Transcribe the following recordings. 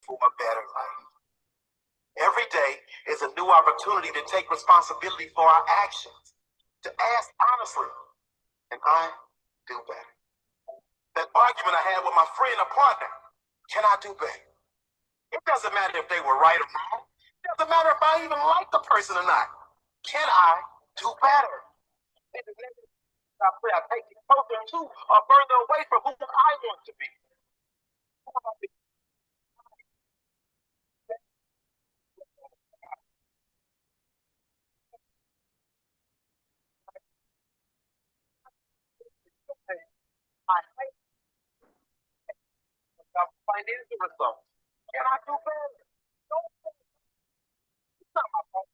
for a better life. Every day is a new opportunity to take responsibility for our actions, to ask honestly, can I do better? That argument I had with my friend or partner, can I do better? It doesn't matter if they were right or wrong. It doesn't matter if I even like the person or not. Can I do better? I pray I take you closer to or further away from who I want to be. Financial results. Can I do better? No, it's not my fault.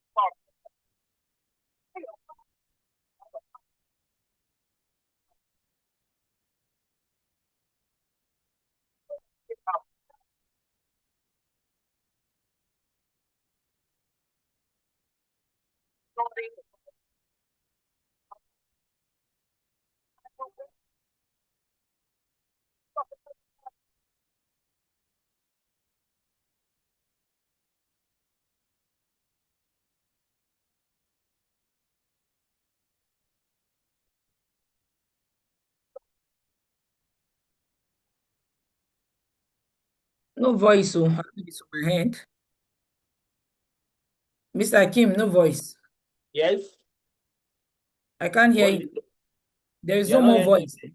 No voice, so I have this on my hand. Mr. Kim, no voice. Yes. I can't hear What you. There is You're no not more hearing voice. me?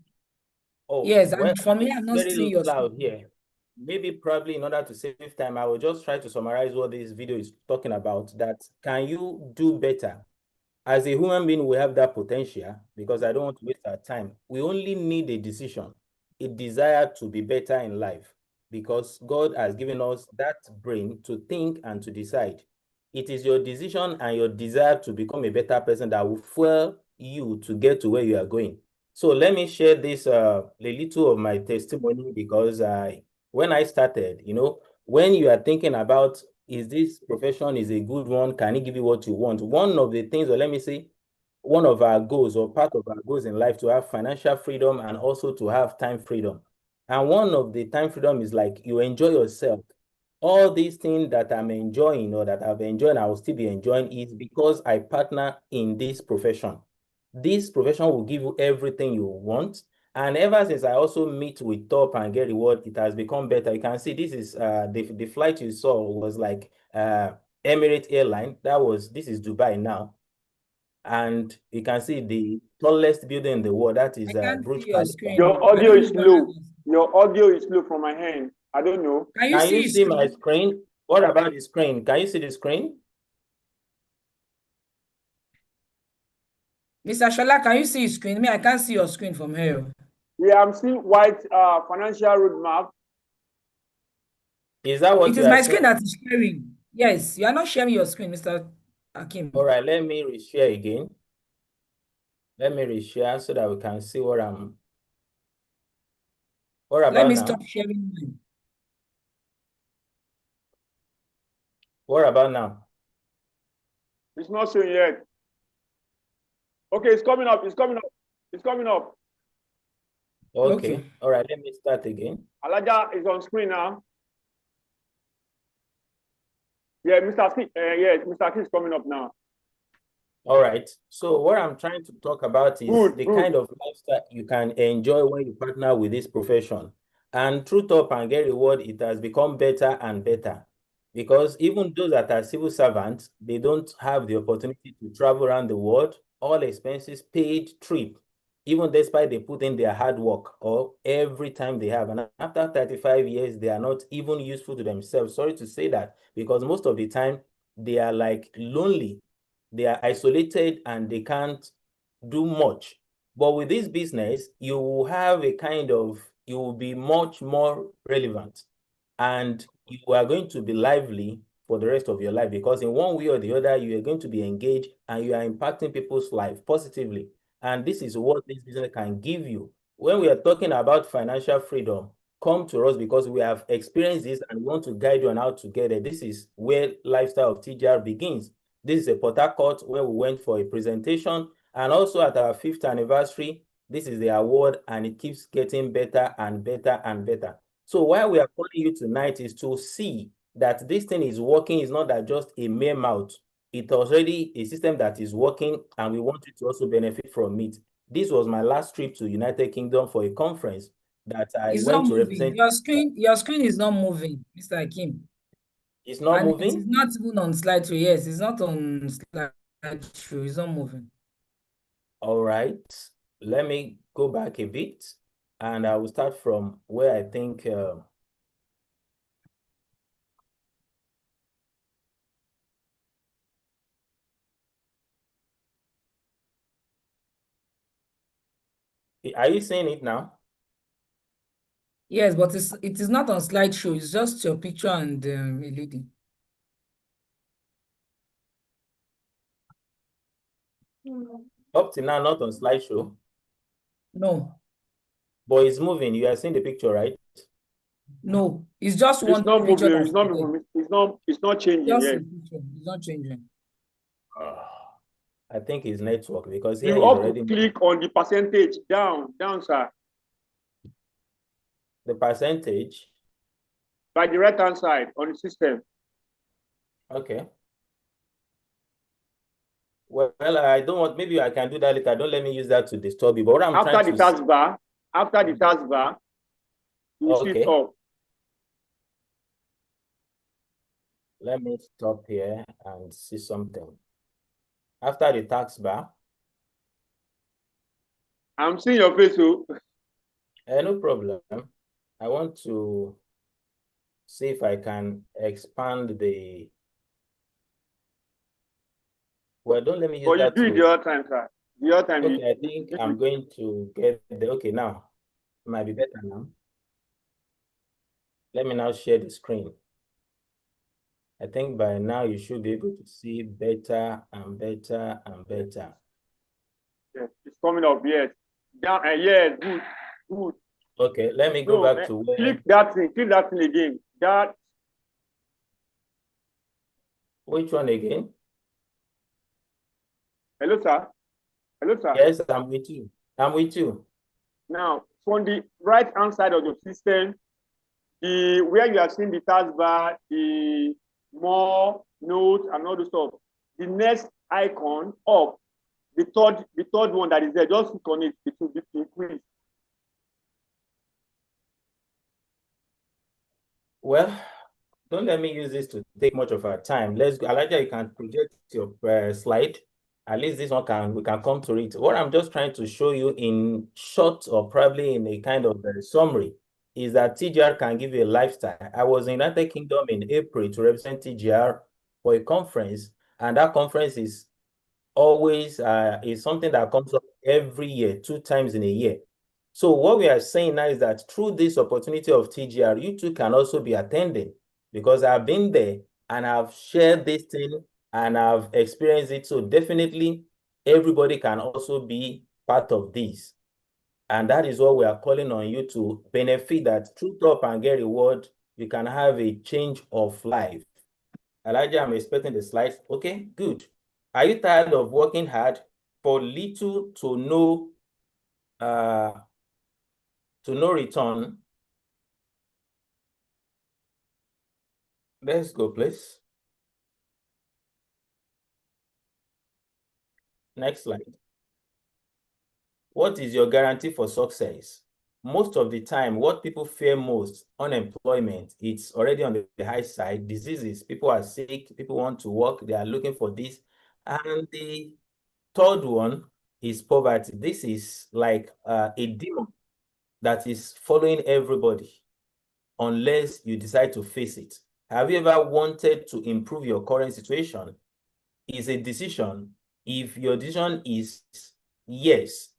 Oh, Yes, well, and for me, I'm not very seeing your loud screen. here. Maybe probably in order to save time, I will just try to summarize what this video is talking about. That can you do better? As a human being, we have that potential because I don't want to waste our time. We only need a decision, a desire to be better in life because God has given us that brain to think and to decide. It is your decision and your desire to become a better person that will fuel you to get to where you are going. So let me share this a little of my testimony because when I started, when you are thinking about is this profession is a good one, can it give you what you want? One of the things, or let me say, one of our goals or part of our goals in life to have financial freedom and also to have time freedom. And one of the time freedom is like you enjoy yourself. All these things that I'm enjoying or that I've enjoyed, I will still be enjoying it because I partner in this profession. This profession will give you everything you want. And ever since I also meet with top and get reward, it has become better. You can see this is the flight you saw was like Emirates airline. This is Dubai now. And you can see the tallest building in the world. That is I can't Burj see your Khalifa. screen. Your I audio don't is know low. Your audio is low from my hand. I don't know. Can you Can see you his see my screen? screen? What about the screen? Can you see the screen? Mr. Shola, can you see his screen? Me, I can't see your screen from here. Yeah, I'm seeing white financial roadmap. Is that what It you is are my seeing? screen that is sharing. Yes, you are not sharing your screen, Mr. Akim. All right, let me reshare again. Let me reshare so that we can see what I'm. What Let about me now? stop sharing mine. What about now? It's not showing yet. Okay, it's coming up. It's coming up. It's coming up. Okay. All right, let me start again. Alaja is on screen now. Yeah, Mr. Mr. K is coming up now. All right. So what I'm trying to talk about is the Good. kind of lifestyle you can enjoy when you partner with this profession. And through top and get reward, it has become better and better. Because even those that are civil servants, they don't have the opportunity to travel around the world, all expenses paid trip, even despite they put in their hard work or every time they have. And after 35 years, they are not even useful to themselves. Sorry to say that, because most of the time they are like lonely, they are isolated and they can't do much. But with this business, you will have you will be much more relevant and you are going to be lively for the rest of your life because in one way or the other, you are going to be engaged and you are impacting people's life positively. And this is what this business can give you. When we are talking about financial freedom, come to us because we have experienced this and we want to guide you on how to get it. This is where Lifestyle of TGR begins. This is a Port Harcourt where we went for a presentation. And also at our 5th anniversary, this is the award and it keeps getting better and better and better. So why we are calling you tonight is to see that this thing is working. It's not that just a mere mouth. It's already a system that is working, and we want you to also benefit from it. This was my last trip to United Kingdom for a conference that I It's not went to moving. represent. Your screen is not moving, Mr. Hakim. It's not And it is moving. not even on slideshow. Yes, it's not on slideshow. It's not moving. All right. Let me go back a bit, and I will start from where I think are you seeing it now? Yes, but it is not on slideshow. It's just your picture and a lady. Up to now, not on slideshow, No, but it's moving. You are seeing the picture, right? no. It's just It's one not picture moving. that's It's not there. moving. It's not changing Just a yet. picture. It's not changing. I think it's network, because here You is have to already click on the percentage down, sir, the percentage. by the right-hand side on the system. Okay. Well, I don't want, maybe I can do that later. Don't let me use that to disturb you. But what I'm After trying the to taskbar, you will see it okay. up. Let me stop here and see something. After the tax bar, I'm seeing your face, so no problem. I want to see if I can expand the, well, don't let me use but you that do it the to, other time, sir. The other time, okay, I think I'm going to get the, okay, now, it might be better now. Let me now share the screen. I think by now you should be able to see better and better and better. yes, it's coming up. Yes, down. Yes, good, good. Okay, let me go No, back to where. click that thing. Click that thing again. That. Which one again? Hello, sir. Hello, sir. Yes, I'm with you. I'm with you. Now, from the right-hand side of the system, the where you are seeing the taskbar, the more notes and all the stuff, the next icon up, the third one that is there, just click on it. It will be increased. Well, don't let me use this to take much of our time. Let's go. Elijah, you can project your slide. At least this one we can come to it. What I'm just trying to show you in short, or probably in a kind of summary, is that TGR can give you a lifestyle. I was in United Kingdom in April to represent TGR for a conference, and that conference is always is something that comes up every year, 2 times in a year. So what we are saying now is that through this opportunity of TGR, you too can also be attending, because I've been there and I've shared this thing and I've experienced it. So definitely everybody can also be part of this. And that is what we are calling on you to benefit, that through Top and Get Reward, you can have a change of life. Elijah, I'm expecting the slides. Okay, good. Are you tired of working hard for little to no return? Let's go, please. Next slide. What is your guarantee for success? Most of the time, what people fear most, unemployment, it's already on the high side. Diseases, people are sick, people want to work, they are looking for this. And the third one is poverty. This is like a demon that is following everybody unless you decide to face it. Have you ever wanted to improve your current situation? It's a decision. If your decision is yes,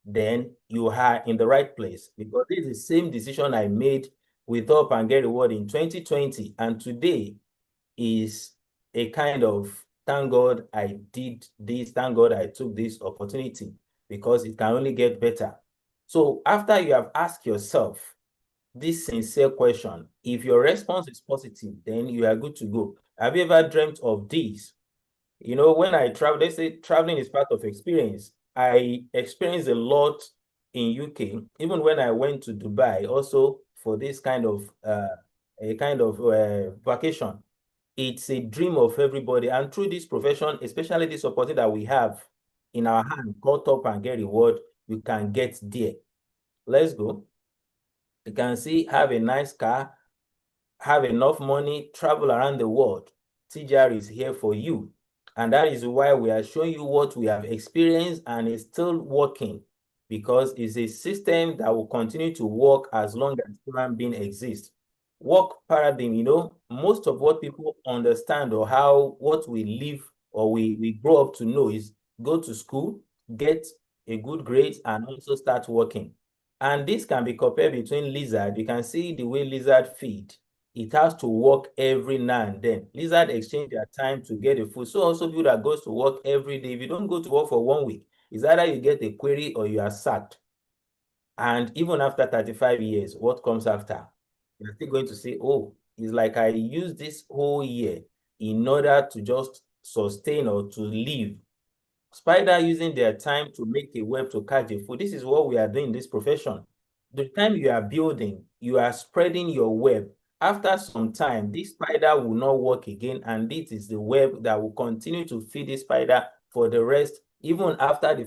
then you are in the right place, because this is the same decision I made with Up and Get Reward in 2020, and today is a kind of thank God I did this, thank God I took this opportunity, because it can only get better. So after you have asked yourself this sincere question, if your response is positive, then you are good to go. Have you ever dreamt of this? You know, when I travel, they say traveling is part of experience. I experienced a lot in UK. Even when I went to Dubai, also for this kind of vacation. It's a dream of everybody. And through this profession, especially this opportunity that we have in our hand, call top and get reward, you can get there. Let's go. You can see, have a nice car, have enough money, travel around the world. TGR is here for you. And that is why we are showing you what we have experienced and it's still working, because it's a system that will continue to work as long as human being exists. Work paradigm, you know, most of what people understand or what we live or we grow up to know is go to school, get a good grade, and also start working. And this can be compared between lizard. You can see the way lizard feed. It has to work every now and then. Lizard exchange their time to get the food. So also people that goes to work every day, if you don't go to work for 1 week, it's either you get a query or you are sacked. And even after 35 years, what comes after? You're still going to say, oh, it's like I used this whole year in order to just sustain or to live. Spider using their time to make a web to catch the food. This is what we are doing in this profession. The time you are building, you are spreading your web. After some time, this spider will not work again, and this is the web that will continue to feed the spider for the rest. Even after the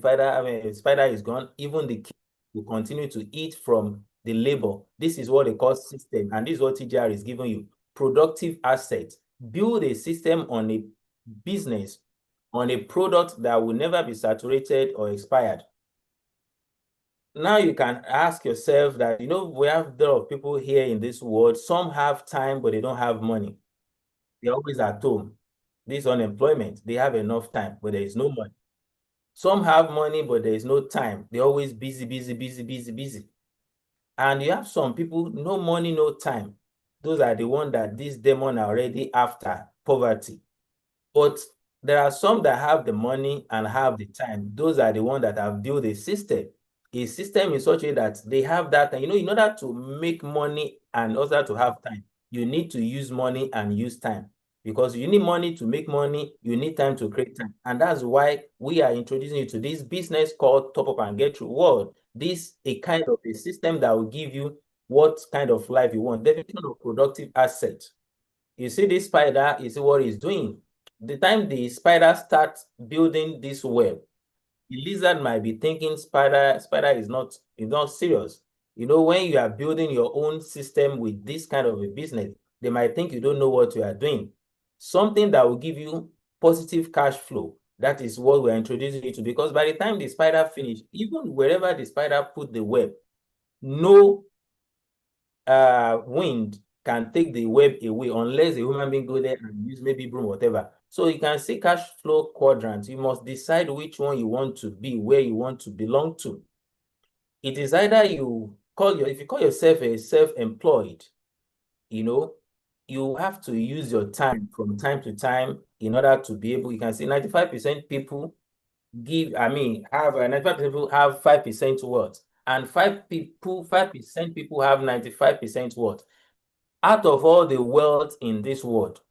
spider is gone, even the king will continue to eat from the labor. This is what they call system, and this is what TGR is giving you. Productive assets. Build a system on a business, on a product that will never be saturated or expired. Now you can ask yourself that, you know, we have a lot of people here in this world. Some have time, but they don't have money. They're always at home. This unemployment, they have enough time, but there is no money. Some have money, but there is no time. They're always busy, busy, busy, busy, busy. And you have some people, no money, no time. Those are the ones that this demon are already after, poverty. But there are some that have the money and have the time. Those are the ones that have built a system in such a way that they have that. And you know, in order to make money and also to have time, you need to use money and use time. Because you need money to make money, you need time to create time. And that's why we are introducing you to this business called Top Up and Get Reward. This a kind of a system that will give you what kind of life you want, definition of productive asset. You see this spider, you see what it's doing. The time the spider starts building this web, the lizard might be thinking spider is not serious. You know, when you are building your own system with this kind of a business, they might think you don't know what you are doing. Something that will give you positive cash flow. That is what we're introducing you to, because by the time the spider finish, even wherever the spider put the web, no wind can take the web away unless a human being go there and use maybe broom, whatever. So you can see cash flow quadrants. You must decide which one you want to be, where you want to belong to. It is either if you call yourself a self-employed, you know, you have to use your time from time to time in order to be able, you can see 95% people have 95% people have 5% worth, and 5% people have 95% worth. Out of all the wealth in this world,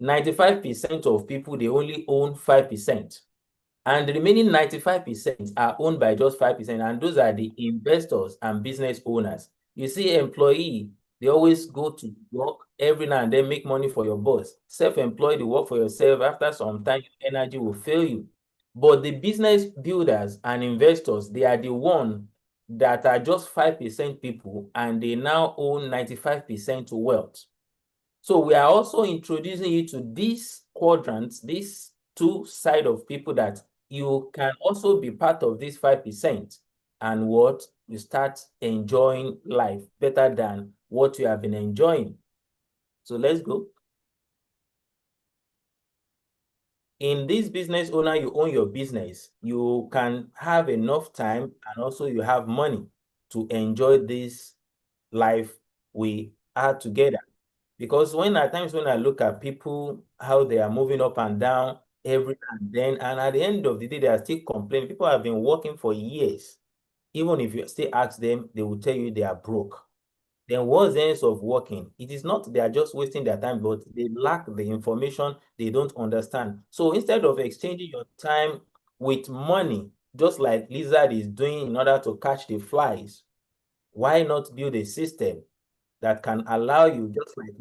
95% of people, they only own 5%. And the remaining 95% are owned by just 5%. And those are the investors and business owners. You see, employee, they always go to work every now and then, make money for your boss. Self-employed, you work for yourself. After some time, energy will fail you. But the business builders and investors, they are the one that are just 5% people, and they now own 95% wealth. So we are also introducing you to these quadrants, these two side of people, that you can also be part of this 5%, and what you start enjoying life better than what you have been enjoying. So let's go. In this business owner, you own your business. You can have enough time and also you have money to enjoy this life we are together. Because at times when I look at people, how they are moving up and down every now and then, and at the end of the day, they are still complaining. People have been working for years. Even if you still ask them, they will tell you they are broke. Then what's the sense of working? It is not they are just wasting their time, but they lack the information, they don't understand. So instead of exchanging your time with money, just like lizard is doing in order to catch the flies, why not build a system that can allow you, just like,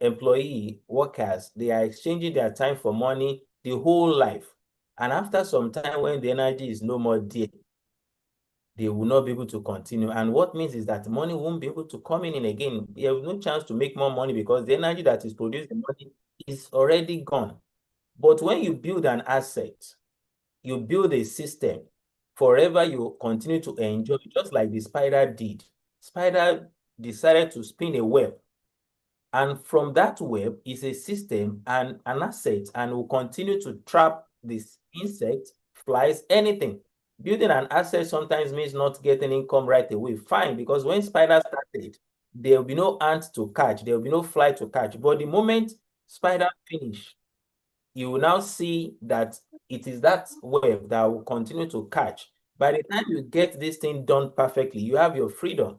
employee, workers, they are exchanging their time for money the whole life. And after some time, when the energy is no more there, they will not be able to continue. And what means is that money won't be able to come in again. You have no chance to make more money because the energy that is producing money is already gone. But when you build an asset, you build a system, forever you continue to enjoy, just like the spider did. Spider decided to spin a web. And from that web is a system and an asset, and will continue to trap this insect, flies, anything. Building an asset sometimes means not getting income right away. Fine, because when spider started, there will be no ant to catch, there will be no fly to catch. But the moment spider finish, you will now see that it is that web that will continue to catch. By the time you get this thing done perfectly, you have your freedom.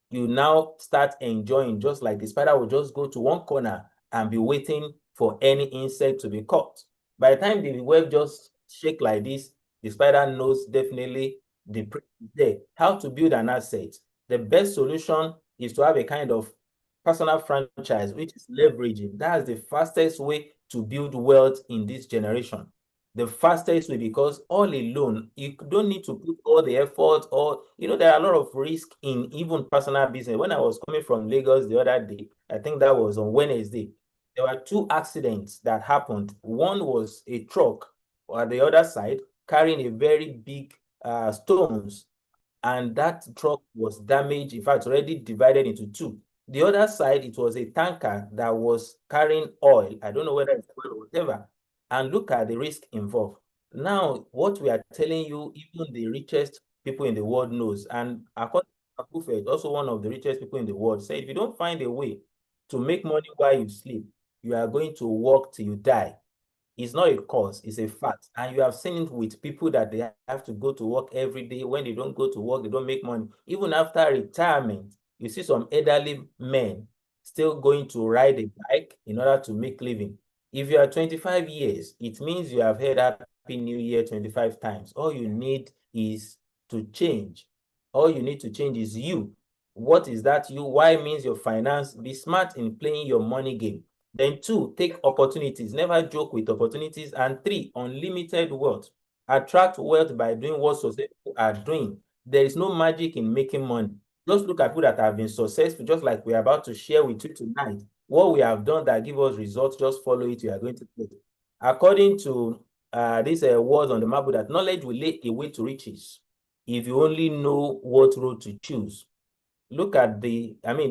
You now start enjoying, just like the spider will just go to one corner and be waiting for any insect to be caught. By the time the web just shake like this, the spider knows definitely the prey is there. How to build an asset? The best solution is to have a kind of personal franchise, which is leveraging. That's the fastest way to build wealth in this generation. The fastest way, because all alone, you don't need to put all the effort, or, there are a lot of risk in even personal business. When I was coming from Lagos the other day, I think that was on Wednesday, there were 2 accidents that happened. One was a truck on the other side carrying a very big stones, and that truck was damaged. In fact, already divided into 2. The other side, it was a tanker that was carrying oil. I don't know whether it's oil or whatever. And look at the risk involved. Now, what we are telling you, even the richest people in the world knows, and according to Buffett, also one of the richest people in the world, said if you don't find a way to make money while you sleep, you are going to work till you die. It's not a cause, it's a fact. And you have seen it with people that they have to go to work every day. When they don't go to work, they don't make money. Even after retirement, you see some elderly men still going to ride a bike in order to make living. If you are 25 years, it means you have heard Happy New Year 25 times. All you need is to change. All you need to change is you. What is that you? Why means your finance. Be smart in playing your money game. Then 2, take opportunities. Never joke with opportunities. And 3, unlimited wealth. Attract wealth by doing what successful are doing. There is no magic in making money. Just look at people that have been successful, just like we're about to share with you tonight. What we have done that give us results, just follow it. You are going to get it. According to these words on the map, that knowledge will lead a way to riches if you only know what road to choose. Look at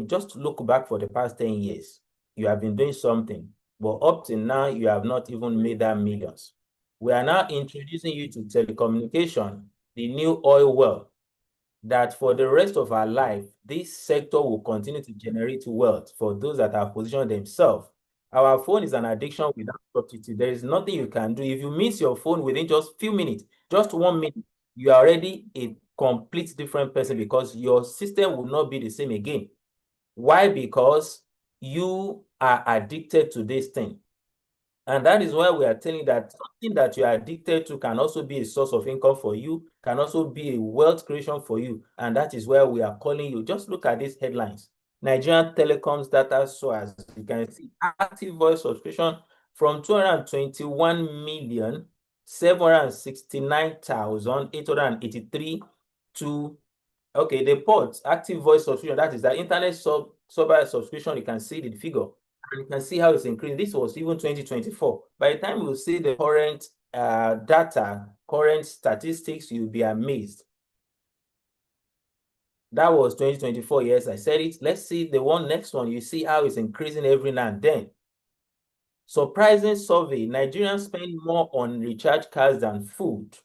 just look back for the past 10 years. You have been doing something, but up to now, you have not even made that millions. We are now introducing you to telecommunication, the new oil well, that for the rest of our life, this sector will continue to generate wealth for those that have positioned themselves. Our phone is an addiction without substitute. There is nothing you can do. If you miss your phone within just few minutes, just 1 minute, you are already a complete different person, because your system will not be the same again. Why? Because you are addicted to this thing. And that is why we are telling you that something that you are addicted to can also be a source of income for you, can also be a wealth creation for you. And that is where we are calling you. Just look at these headlines. Nigerian Telecom's data source, as you can see, active voice subscription from 221,769,883 to, okay, the ports, active voice subscription, that is the internet sub subscription. You can see the figure. And you can see how it's increasing. This was even 2024. By the time you see the current data, current statistics, you'll be amazed. That was 2024. Yes, I said it. Let's see the next one. You see how it's increasing every now and then. Surprising survey. Nigerians spend more on recharge cards than food.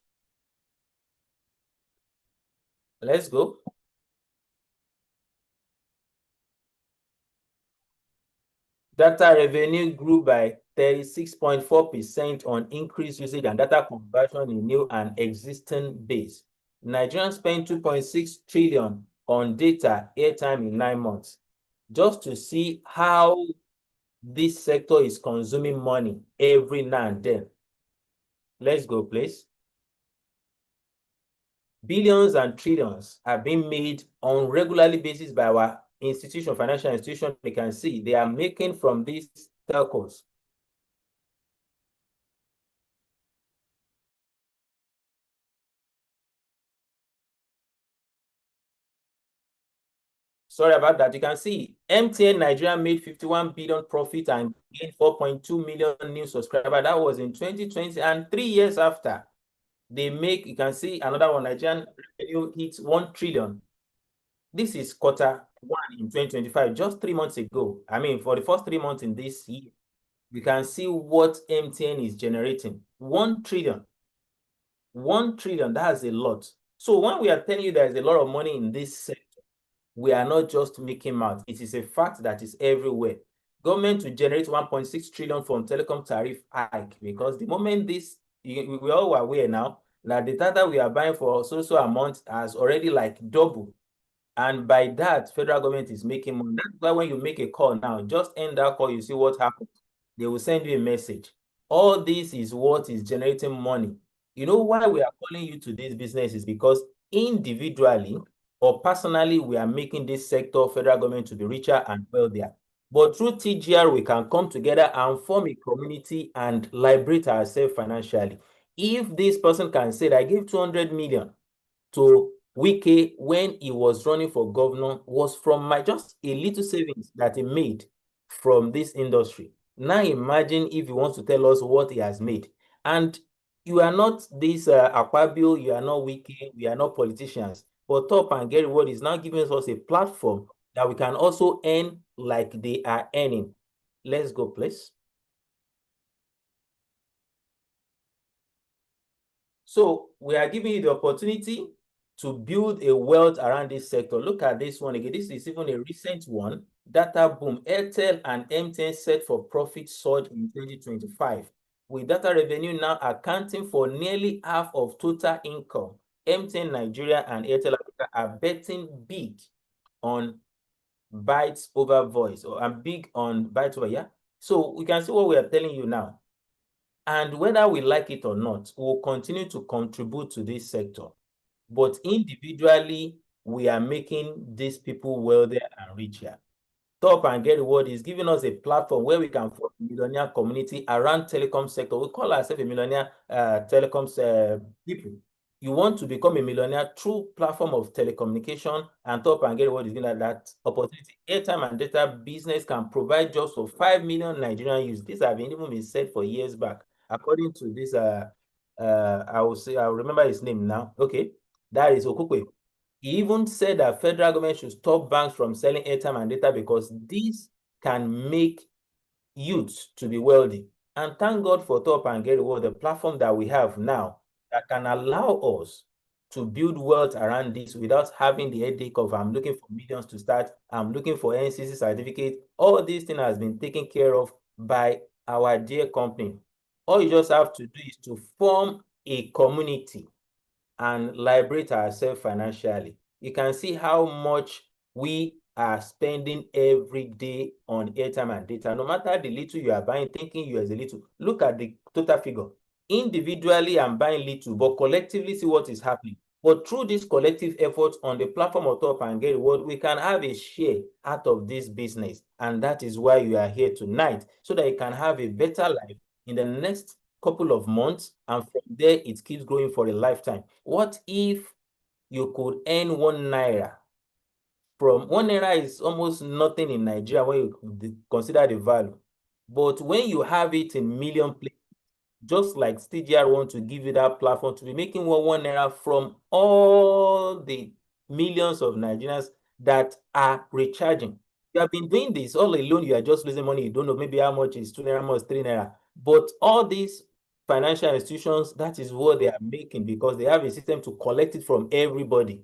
Let's go. Data revenue grew by 36.4% on increased usage and data conversion in new and existing base. Nigerians spent 2.6 trillion on data airtime in 9 months. Just to see how this sector is consuming money every now and then. Let's go, please. Billions and trillions are being made on regularly basis by our institution, financial institution, you can see they are making from these telcos. Sorry about that. You can see MTN Nigeria made 51 billion profit and gained 4.2 million new subscribers. That was in 2020, and 3 years after, they make, you can see another one, Nigerian revenue hits 1 trillion. This is quarter 1 in 2025, just 3 months ago. I mean, for the first 3 months in this year, you can see what MTN is generating. 1 trillion. 1 trillion, that's a lot. So when we are telling you there's a lot of money in this sector, we are not just making math. It is a fact that is everywhere. Government to generate 1.6 trillion from telecom tariff hike, because the moment this, we all are aware now that the data we are buying for so amount has already like doubled. And by that, federal government is making money. That's why when you make a call now, just end that call, you see what happens. They will send you a message. All this is what is generating money. You know why we are calling you to this business is because individually or personally, we are making this sector, federal government, to be richer and wealthier. But through TGR, we can come together and form a community and liberate ourselves financially. If this person can say that I give 200 million to Wike when he was running for governor was from my just a little savings that he made from this industry. Now imagine if he wants to tell us what he has made. And you are not this Akpabio, you are not Wike, we are not politicians. But Top and Get Reward is now giving us a platform that we can also earn like they are earning. Let's go, please. So we are giving you the opportunity to build a wealth around this sector. Look at this one again. This is even a recent one. Data boom. Airtel and MTN set for profit surge in 2025. With data revenue now accounting for nearly half of total income, MTN Nigeria and Airtel Africa are betting big on bytes over voice, or I'm big on bytes over, yeah? So we can see what we are telling you now. And whether we like it or not, we will continue to contribute to this sector. But individually, we are making these people wealthier and richer. Top and Get Reward is giving us a platform where we can form a millionaire community around telecom sector. We call ourselves a millionaire telecoms people. You want to become a millionaire through platform of telecommunication, and Top and Get Reward is giving that opportunity. Airtime and data business can provide jobs for 5 million Nigerian youths. These have even been said for years back. According to this, I will say, I'll remember his name now. Okay, that is Okukwe. He even said that federal government should stop banks from selling airtime and data because this can make youths to be wealthy. And thank God for Top and Get Reward, the platform that we have now that can allow us to build wealth around this without having the headache of I'm looking for millions to start, I'm looking for NCC certificate. All these things has been taken care of by our dear company. All you just have to do is to form a community and liberate ourselves financially. You can see how much we are spending every day on airtime and data. No matter the little you are buying, thinking you as a little, look at the total figure. Individually, I'm buying little, but collectively see what is happening. But through this collective effort on the platform of Top and Get Reward, we can have a share out of this business. And that is why you are here tonight, so that you can have a better life in the next couple of months, and from there it keeps growing for a lifetime. What if you could earn 1 naira? From 1 naira is almost nothing in Nigeria when you consider the value. But when you have it in million places, just like TGR want to give you that platform to be making 1 naira from all the millions of Nigerians that are recharging. You have been doing this all alone, you are just losing money. You don't know maybe how much is 2 naira, how much 3 naira. But all these financial institutions, that is what they are making, because they have a system to collect it from everybody.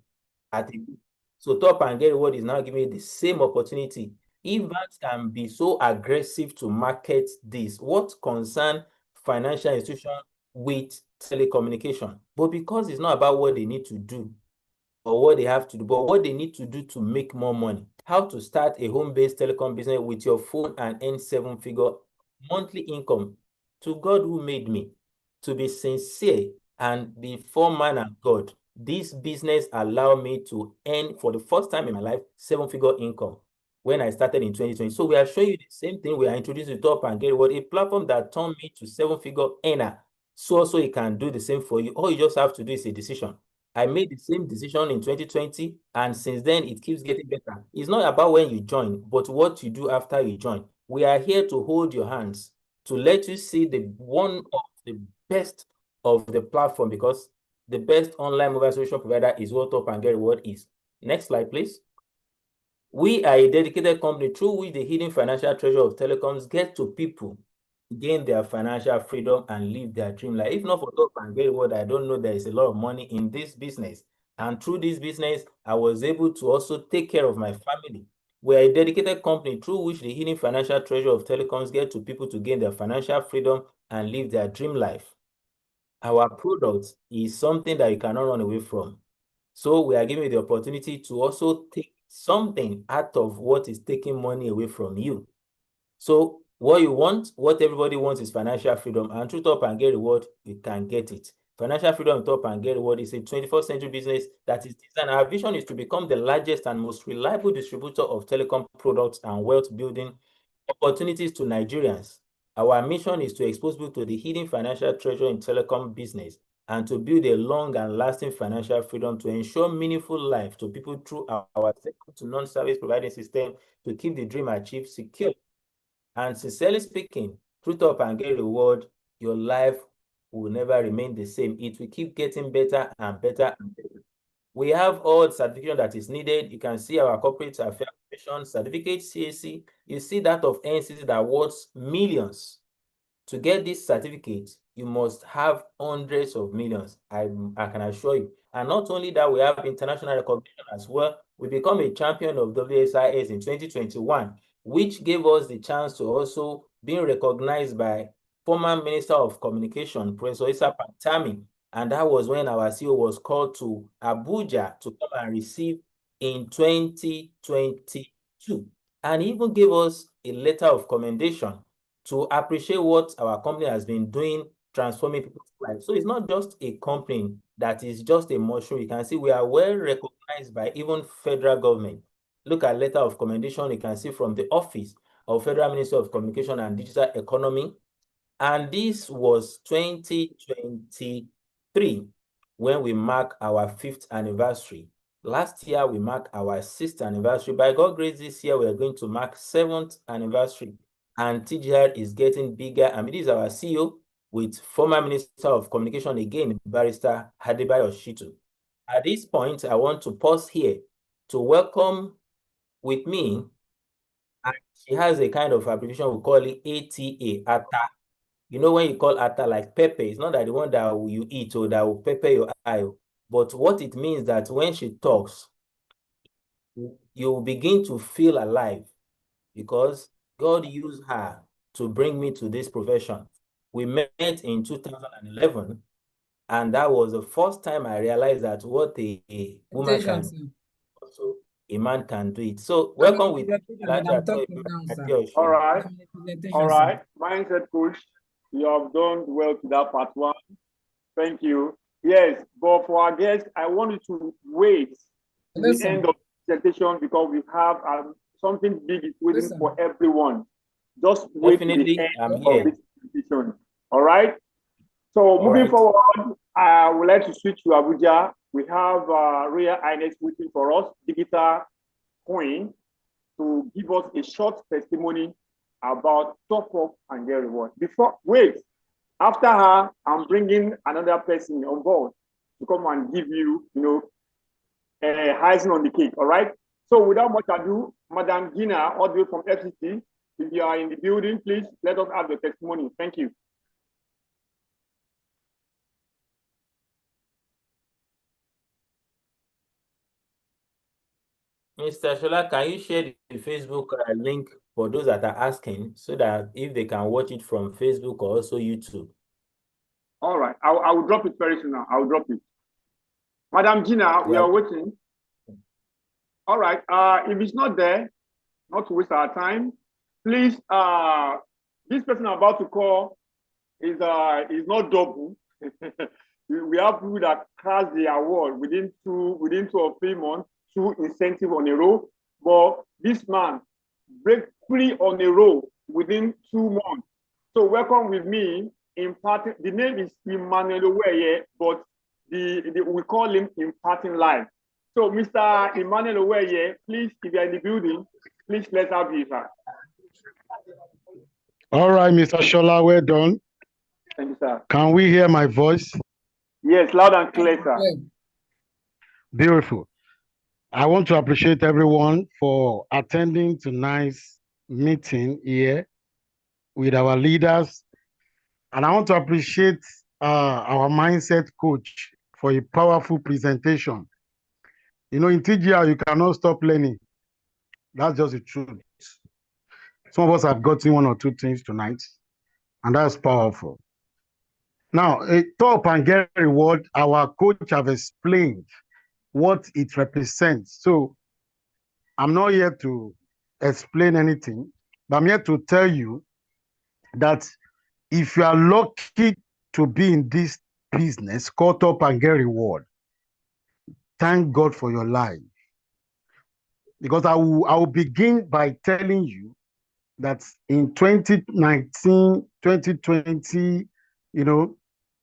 So Top and Get Reward is now giving the same opportunity. If banks can be so aggressive to market this, what concern financial institution with telecommunication? But because it's not about what they need to do or what they have to do, but what they need to do to make more money. How to start a home-based telecom business with your phone and earn 7-figure monthly income. To God who made me, to be sincere and before man and God, this business allowed me to earn for the first time in my life 7-figure income. when I started in 2020. So we are showing you the same thing. We are introducing Top and Get Reward, a platform that turned me to 7-figure earner. So it can do the same for you. All you just have to do is a decision. I made the same decision in 2020, and since then it keeps getting better. It's not about when you join, but what you do after you join. We are here to hold your hands, to let you see the one of the best of the platform, because the best online mobile solution provider is what Top and Get Reward is. Next slide, please. We are a dedicated company through which the hidden financial treasure of telecoms gets to people gain their financial freedom and live their dream life. If not for Top and Get Reward, I don't know there is a lot of money in this business. And through this business, I was able to also take care of my family. We are a dedicated company through which the hidden financial treasure of telecoms get to people to gain their financial freedom and live their dream life. Our product is something that you cannot run away from. So we are giving you the opportunity to also take something out of what is taking money away from you. So what you want, what everybody wants is financial freedom. And through Top and Get Reward, you can get it. Financial freedom, Top and Get Reward is a 21st century business that is designed. Our vision is to become the largest and most reliable distributor of telecom products and wealth building opportunities to Nigerians. Our mission is to expose people to the hidden financial treasure in telecom business and to build a long and lasting financial freedom to ensure meaningful life to people through our to non-service providing system to keep the dream achieved secure. And sincerely speaking, through Top and Get Reward, your life will never remain the same. It will keep getting better and better and better. We have all the certification that is needed. You can see our corporate affairs certificate, CAC. You see that of NCC that worth millions. To get this certificate, you must have hundreds of millions, I can assure you. And not only that, we have international recognition as well. We become a champion of WSIS in 2021, which gave us the chance to also being recognized by former Minister of Communication, Professor Issa Pantami. And that was when our CEO was called to Abuja to come and receive in 2022. And he even gave us a letter of commendation to appreciate what our company has been doing, transforming people's lives. So it's not just a company that is just a mushroom. You can see we are well recognized by even federal government. Look at letter of commendation. You can see from the Office of Federal Ministry of Communication and Digital Economy. And this was 2023 when we mark our 5th anniversary. Last year, we marked our 6th anniversary. By God's grace, this year, we are going to mark 7th anniversary. And TGR is getting bigger. And this is our CEO with former Minister of Communication again, Barrister Adebayo Shitu. At this point, I want to pause here to welcome with me, and she has a kind of abbreviation, we call it ATA, ATA. You know, when you call ATA like pepper, it's not that the one that you eat or that will pepper your eye, but what it means that when she talks, you begin to feel alive because God used her to bring me to this profession. We met in 2011, and that was the first time I realized that what a woman can do, also a man can do it. So welcome with Madam talking now, sir. All right. All Sir. right. Mindset coach, you have done well to that part one. Thank you. Yes, but for our guests, I want you to wait to the Listen. end of the presentation because we have something big is waiting Listen. for everyone. Just wait to Definitely, the end I'm of here. this presentation. All right. So moving forward, I would like to switch to Abuja. We have Royal Highness waiting for us, Digital Queen, to give us a short testimony about Top Up and Get Reward. After her, I'm bringing another person on board to come and give you, icing on the cake, all right? So without much ado, Madam Gina, all the way from FCC, if you are in the building, please let us have your testimony. Thank you. Mr. Shola, can you share the Facebook link for those that are asking so that if they can watch it from Facebook or also YouTube? All right, I will drop it very soon now. I will drop it. Madam Gina, we are waiting. All right, if it's not there, not to waste our time, please, this person I'm about to call is not double. We have people that crash the award within two or 3 months, 2 incentives on a row. But this man break 3 on a row within 2 months. So welcome with me, imparting. The name is Emmanuel Oweye, but we call him Imparting Life. So Mr. Emmanuel Oweye, please, if you're in the building, please let's have you, sir. All right, Mr. Shola, well done. Thank you, sir. Can we hear my voice? Yes, loud and clear, sir. Yeah. Beautiful. I want to appreciate everyone for attending tonight's meeting here with our leaders. And I want to appreciate our mindset coach for a powerful presentation. You know, in TGR, you cannot stop learning. That's just the truth. Some of us have gotten 1 or 2 things tonight, and that's powerful. Now, a top and get reward, our coach have explained what it represents. So I'm not here to explain anything, but I'm here to tell you that if you are lucky to be in this business, caught up and get reward, thank God for your life. Because I will begin by telling you that in 2019, 2020,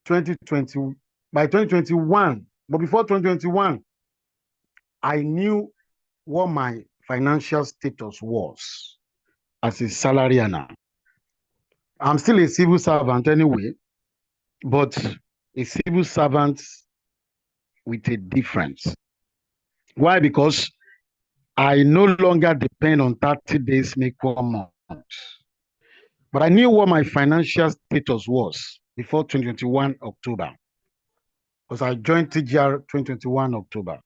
2020, by 2021, but before 2021, I knew what my financial status was as a salary earner. I'm still a civil servant anyway, but a civil servant with a difference. Why? Because I no longer depend on 30 days, make 1 month. But I knew what my financial status was before 2021 October, because I joined TGR 2021 October.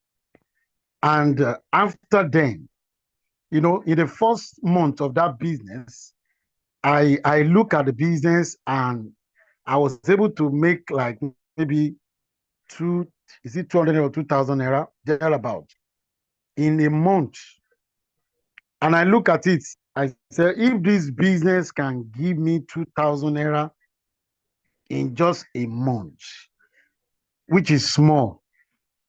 And after then, in the first month of that business, I look at the business and I was able to make like maybe 200 or 2,000 naira, thereabout, in a month. And I look at it, I say, if this business can give me 2,000 naira in just a month, which is small,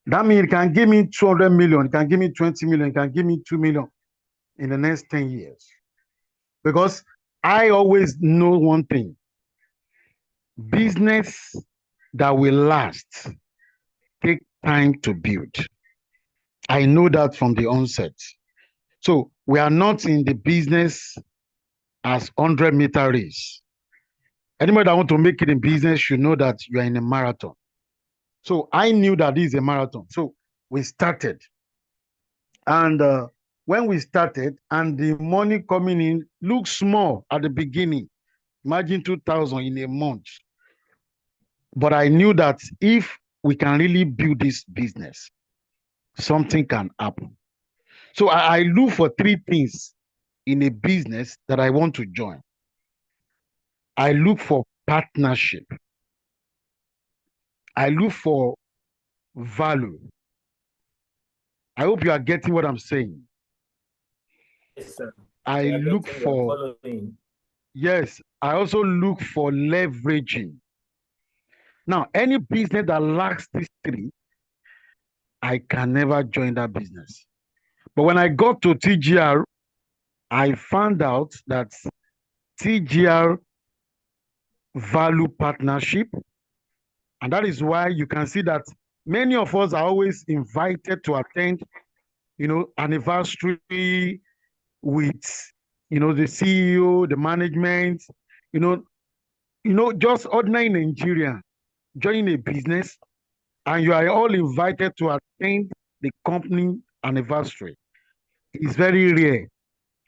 that means it can give me 200 million, it can give me 20 million, it can give me 2 million in the next 10 years. Because I always know one thing, business that will last take time to build. I know that from the onset. So we are not in the business as 100-meter race. Anybody that want to make it in business should know that you are in a marathon. So I knew that this is a marathon. So we started. And when we started and the money coming in looked small at the beginning, imagine 2,000 in a month. But I knew that if we can really build this business, something can happen. So I look for 3 things in a business that I want to join. I look for partnership. I look for value. I hope you are getting what I'm saying. Yes, sir. I We are look getting, we are for, following. yes, I also look for leveraging. Now, any business that lacks these 3, I can never join that business. But when I got to TGR, I found out that TGR value partnership. And that is why you can see that many of us are always invited to attend, anniversary with, the CEO, the management, just ordinary Nigerian joining a business, and you are all invited to attend the company anniversary. It's very rare.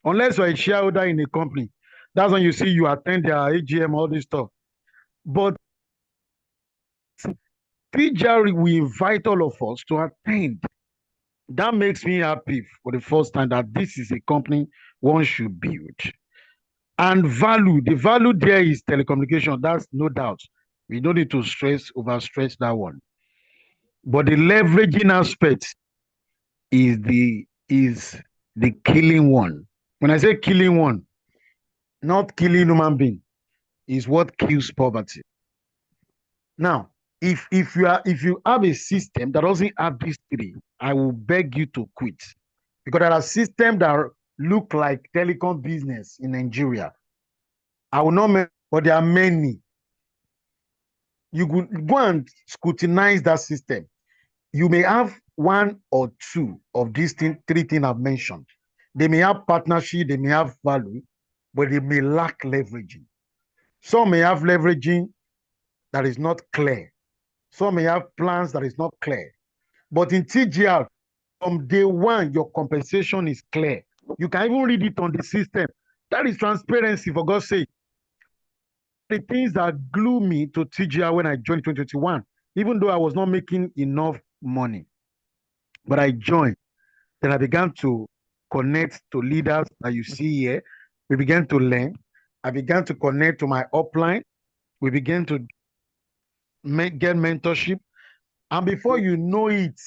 Unless you're a shareholder in a company. That's when you see you attend their AGM, all this stuff. But TGR, we invite all of us to attend. That makes me happy for the first time that this is a company one should build. And value, the value there is telecommunication. That's no doubt. We don't need to overstress that one. But the leveraging aspect is the killing one. When I say killing one, not killing human being, is what kills poverty. Now, if you have a system that doesn't have these 3, I will beg you to quit, because there are systems that look like telecom business in Nigeria. I will not mention, but there are many. You could go and scrutinize that system. You may have one or two of these three things I've mentioned. They may have partnership, they may have value, but they may lack leveraging. Some may have leveraging that is not clear. Some may have plans that is not clear. But in TGR, from day one, your compensation is clear. You can even read it on the system. That is transparency, for God's sake. The things that glue me to TGR when I joined 2021, even though I was not making enough money, but I joined. Then I began to connect to leaders that you see here. We began to learn. I began to connect to my upline. We began to get mentorship. And before you know it,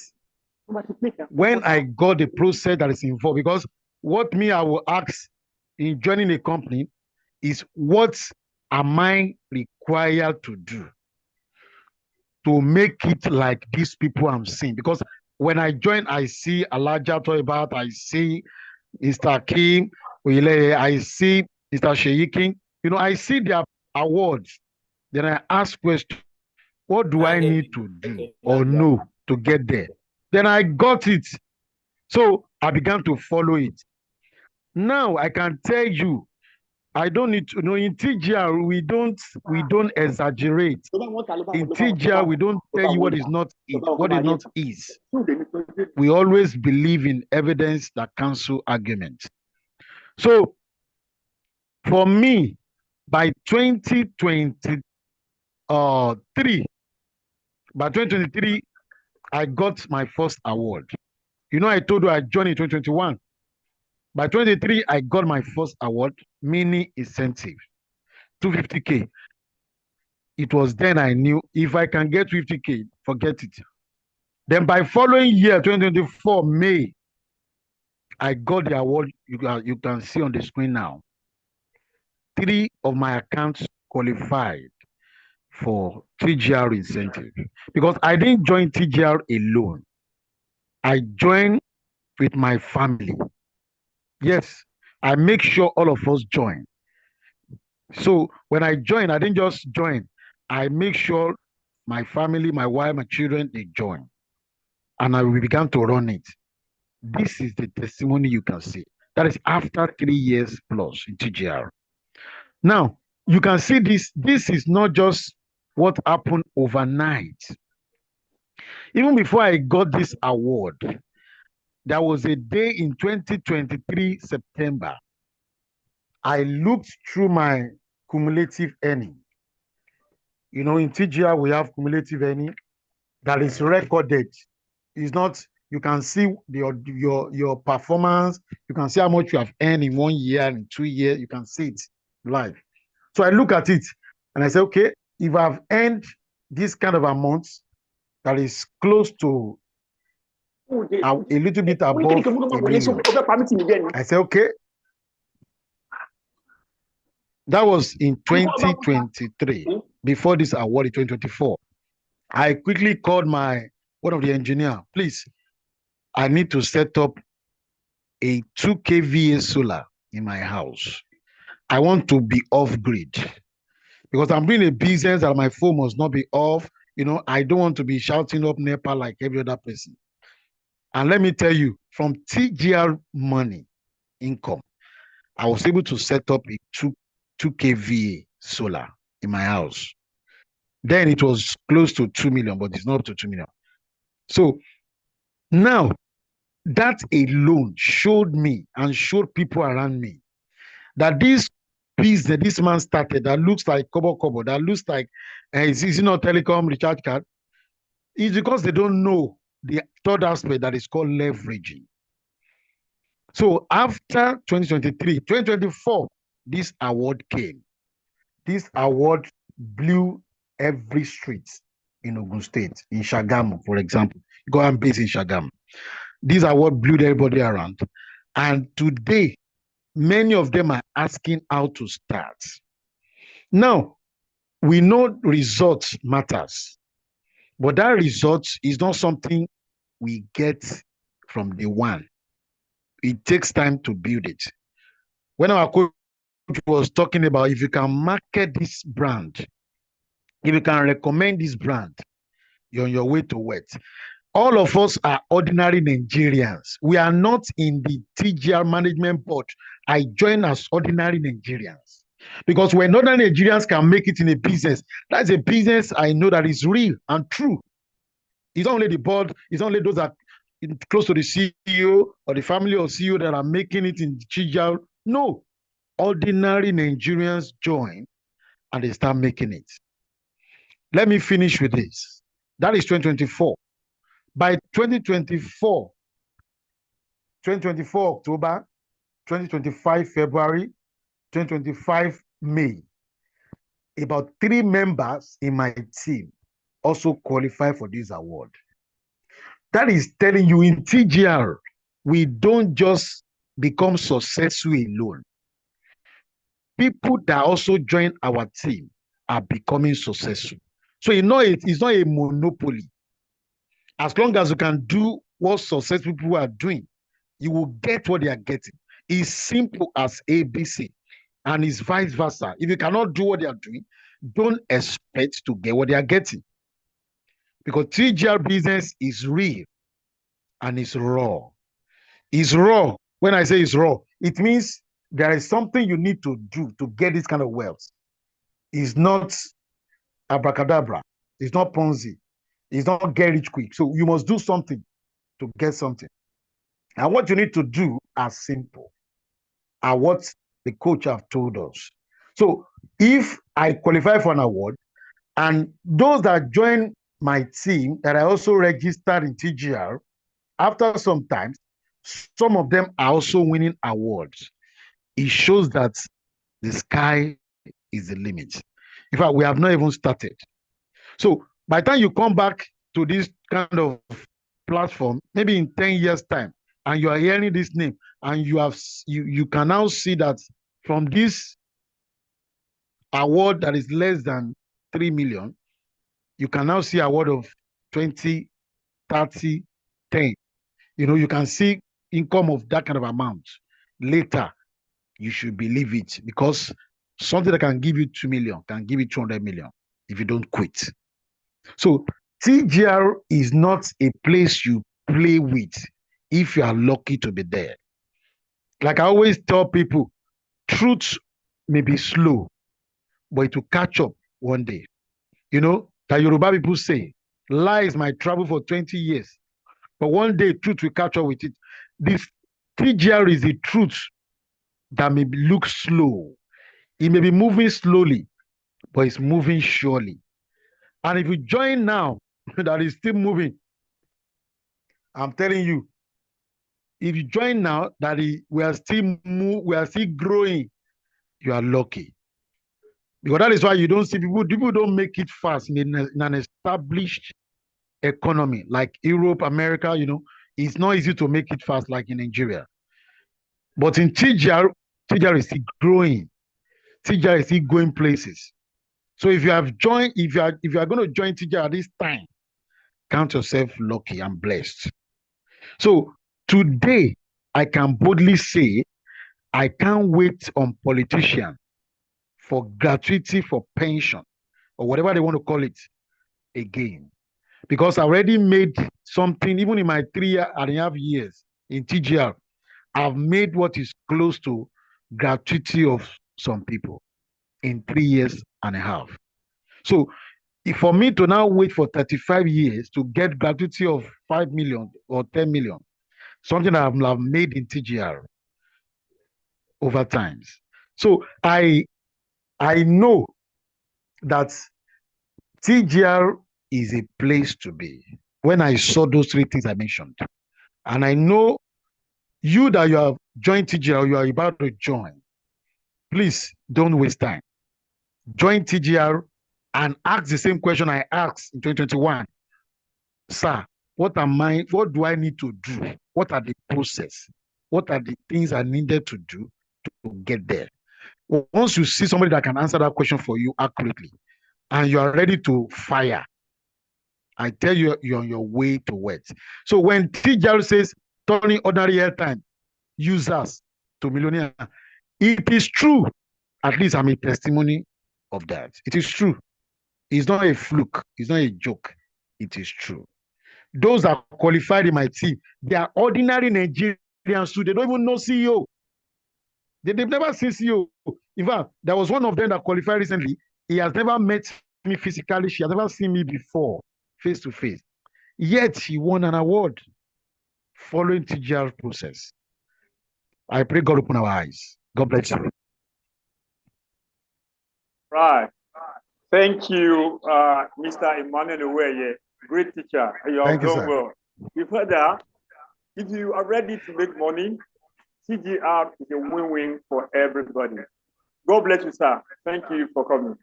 when I got the process that is involved, because what me I will ask in joining a company is what am I required to do to make it like these people I'm seeing? Because when I join, I see Elijah Toibat, I see Mr. Kim, I see Mr. Sheyikin. I see their awards. Then I ask questions, what do I need to do or know to get there? Then I got it. So I began to follow it. Now I can tell you, I don't need to know in TGR, we don't exaggerate. In TGR, we don't tell you what is not it, what is not is. We always believe in evidence that cancel arguments. So for me, by 2023, I got my first award. I told you I joined in 2021. By 2023, I got my first award, mini incentive, 250K. It was then I knew if I can get 50K, forget it. Then by following year, 2024, May, I got the award you can see on the screen now. 3 of my accounts qualified for TGR incentive because I didn't join TGR alone. I joined with my family. Yes, I make sure all of us join. So when I join, I didn't just join. I make sure my family, my wife, my children, they join. And we began to run it. This is the testimony you can see. That is after 3 years plus in TGR. Now, you can see this. This is not just what happened overnight. Even before I got this award, there was a day in 2023, September. I looked through my cumulative earning. In TGR, we have cumulative earning that is recorded. It's not, you can see your performance. You can see how much you have earned in 1 year, in 2 years. You can see it live. So I look at it and I say, okay, if I've earned this kind of amount that is close to a little bit above $1 million, I say, okay. That was in 2023, before this award in 2024. I quickly called one of the engineers, please, I need to set up a 2 kVA solar in my house. I want to be off grid because I'm doing a business that my phone must not be off. I don't want to be shouting up NEPA like every other person. And let me tell you, from TGR money income, I was able to set up a 2 kVA solar in my house. Then it was close to 2 million, but it's not up to 2 million. So now that alone showed me and showed people around me that this business this man started that looks like Kobo, that looks like is not telecom recharge card, is because they don't know the third aspect that is called leveraging. So after 2023, 2024, this award came. This award blew every street in Ogun State, in Shagamu, for example. Go and base in Shagamu. This award blew everybody around. And today, many of them are asking how to start. Now, we know results matters, but that result is not something we get from day one. it takes time to build it. When our coach was talking about if you can market this brand, if you can recommend this brand, you're on your way to wealth. All of us are ordinary Nigerians. We are not in the TGR management board. I join as ordinary Nigerians. Because when other Nigerians can make it in a business, that's a business I know that is real and true. It's not only the board, it's not only those that are close to the CEO or the family of CEO that are making it in TGR. No, ordinary Nigerians join and they start making it. Let me finish with this. That is 2024. By 2024 October, 2025 February, 2025 May, about 3 members in my team also qualify for this award. That is telling you in TGR, we don't just become successful alone. People that also join our team are becoming successful. So you know it's not a monopoly. As long as you can do what successful people are doing, you will get what they are getting. It's simple as ABC, and it's vice versa. If you cannot do what they are doing, don't expect to get what they are getting. Because TGR business is real and it's raw. It's raw. When I say it's raw, it means there is something you need to do to get this kind of wealth. It's not abracadabra. It's not Ponzi. It's not get rich quick. So you must do something to get something. And what you need to do are simple, are what the coach have told us. So if I qualify for an award, and those that join my team that I also registered in TGR, after some time, some of them are also winning awards. It shows that the sky is the limit. In fact, we have not even started. So by the time you come back to this kind of platform, maybe in 10 years' time, and you are hearing this name, and you can now see that from this award that is less than 3 million, you can now see award of 20, 30, 10. You can see income of that kind of amount. Later, you should believe it, because something that can give you 2 million can give you 200 million if you don't quit. So TGR is not a place you play with if you are lucky to be there. Like I always tell people, truth may be slow, but it will catch up one day. That Yoruba people say, lies might travel for 20 years, but one day truth will catch up with it. This TGR is the truth that may look slow. It may be moving slowly, but it's moving surely. And if you join now, that is still moving, I'm telling you, if you join now that we are still growing, you are lucky. Because that is why you don't see people don't make it fast in an established economy like Europe, America. It's not easy to make it fast like in Nigeria. But in TGR is still growing. TGR is still going places. So if you are going to join TGR at this time, count yourself lucky and blessed. So today, I can boldly say, I can't wait on politicians for gratuity for pension or whatever they want to call it again. Because I already made something, even in my 3.5 years in TGR, I've made what is close to gratuity of some people in 3.5 years. So for me to now wait for 35 years to get gratuity of 5 million or 10 million, something that I've made in TGR over times. So I know that TGR is a place to be. When I saw those 3 things I mentioned, and I know you that you have joined TGR, you are about to join, please don't waste time. Join TGR and ask the same question I asked in 2021. Sir, what do I need to do? What are the process? What are the things I needed to do to get there? Once you see somebody that can answer that question for you accurately, and you are ready to fire, I tell you, you're on your way to wealth. So when TGR says turning ordinary airtime, users to millionaire. It is true. At least I'm a testimony of that. It is true. It's not a fluke. It's not a joke. It is true. Those that qualified in my team, they are ordinary Nigerians too. They don't even know CEO. They've never seen CEO. In fact, there was one of them that qualified recently. He has never met me physically. She has never seen me before, face to face. Yet he won an award following TGR process. I pray God open our eyes. God bless you. Right. Thank you, Mr. Emmanuel Oweye. Great teacher. You have Thank you, done sir. well. You've heard that. If you are ready to make money, CGR is a win-win for everybody. God bless you, sir. Thank you for coming.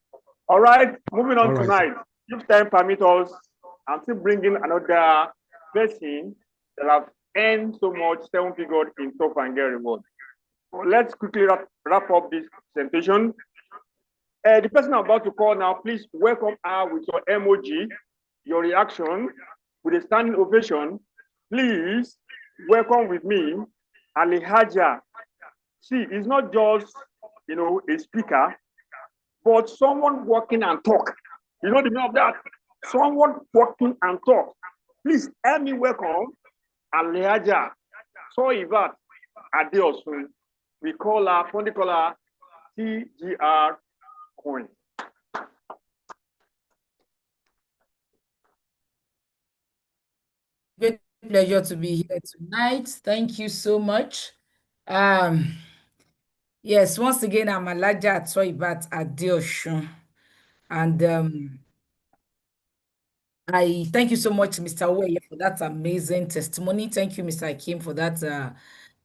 All right, moving on All right, tonight. If time permits us, I'm still bringing another person that have earned so much 7 figures in Top and Get reward. So let's quickly wrap up this presentation. The person I'm about to call now, please welcome her with your emoji, your reaction, with a standing ovation. Please welcome with me Alihaja. She is not just, a speaker, but someone walking and talk. You know the meaning of that? Someone walking and talk. Please help me welcome Alihaja Soivat Adeosun. We call her, fondly call her TGR Coin. Great pleasure to be here tonight. Thank you so much. Yes, once again, I'm Alaja Atoibat Adeosun. And I thank you so much, Mr. Oye, for that amazing testimony. Thank you, Mr. Akim, for that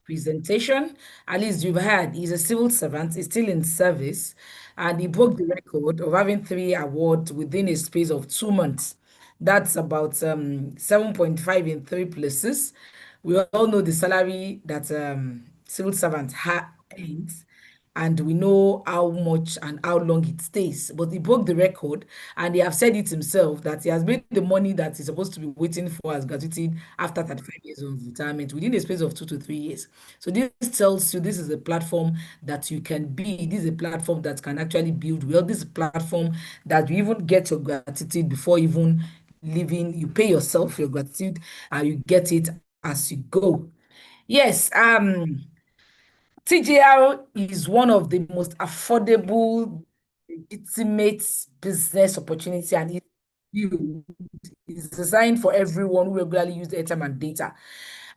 presentation. At least you've heard he's a civil servant, he's still in service, and he broke the record of having 3 awards within a space of 2 months. That's about 7.5 in 3 places. We all know the salary that civil servants earns, and we know how much and how long it stays. But he broke the record, and he have said it himself that he has made the money that he's supposed to be waiting for as gratuity after 35 years of retirement within a space of 2 to 3 years. So this tells you this is a platform that you can be. This is a platform that can actually build well. This is a platform that you even get your gratitude before even leaving. You pay yourself your gratitude and you get it as you go. Yes, TGR is one of the most affordable, legitimate business opportunity, and it's designed for everyone who regularly use airtime and data.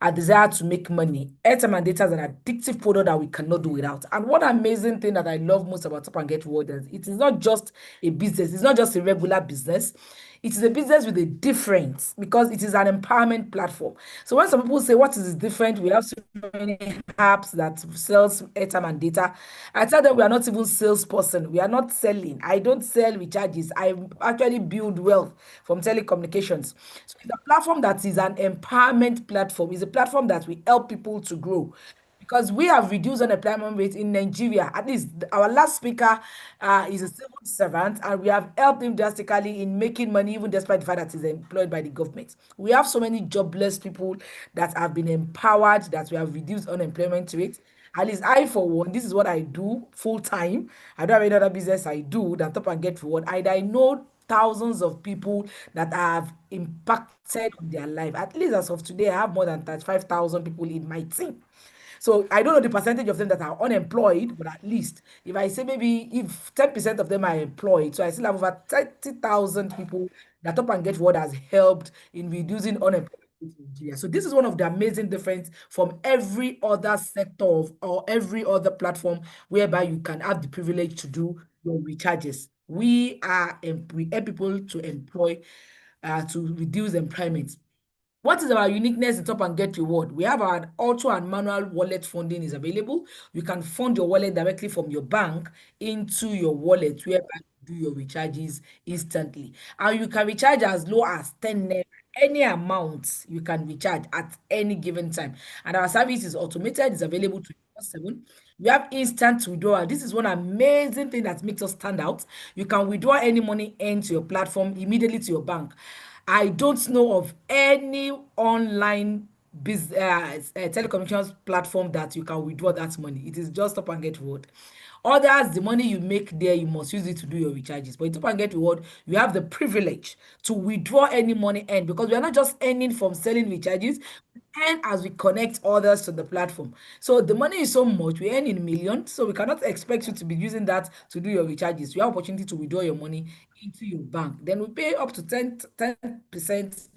A desire to make money. Airtime and data is an addictive product that we cannot do without. And one amazing thing that I love most about Top and Get Reward is it is not just a business, it's not just a regular business. It is a business with a difference because it is an empowerment platform. So when some people say, what is different? We have so many apps that sells airtime and data. I tell them we are not even salesperson. We are not selling. I don't sell recharges. I actually build wealth from telecommunications. So it's a platform that is an empowerment platform. It's a platform that will help people to grow because we have reduced unemployment rate in Nigeria. At least our last speaker is a civil servant, and we have helped him drastically in making money, even despite the fact that he's employed by the government. We have so many jobless people that have been empowered, that we have reduced unemployment rate. At least I, for one, this is what I do full time. I don't have any other business I do than Top and Get Reward. I know thousands of people that have impacted on their life. At least as of today, I have more than 35,000 people in my team. So I don't know the percentage of them that are unemployed, but at least if I say maybe if 10% of them are employed, so I still have over 30,000 people that Top and Get What has helped in reducing unemployment in Nigeria. So this is one of the amazing difference from every other sector or every other platform whereby you can have the privilege to do your recharges. We help people to employ to reduce employment. What is our uniqueness in Top and Get Reward? We have our auto and manual wallet funding is available. You can fund your wallet directly from your bank into your wallet whereby you do your recharges instantly. And you can recharge as low as 10 naira. Any amount you can recharge at any given time. And our service is automated, it's available 24/7. We have instant withdrawal. This is one amazing thing that makes us stand out. You can withdraw any money into your platform immediately to your bank. I don't know of any online telecommunications platform that you can withdraw that money. It is just Top and Get Reward. Others, the money you make there, you must use it to do your recharges. But in Top and Get Reward, you have the privilege to withdraw any money earned, because we are not just earning from selling recharges, we earn as we connect others to the platform. So the money is so much, we earn in millions, so we cannot expect you to be using that to do your recharges. You have opportunity to withdraw your money into your bank. Then we pay up to 10%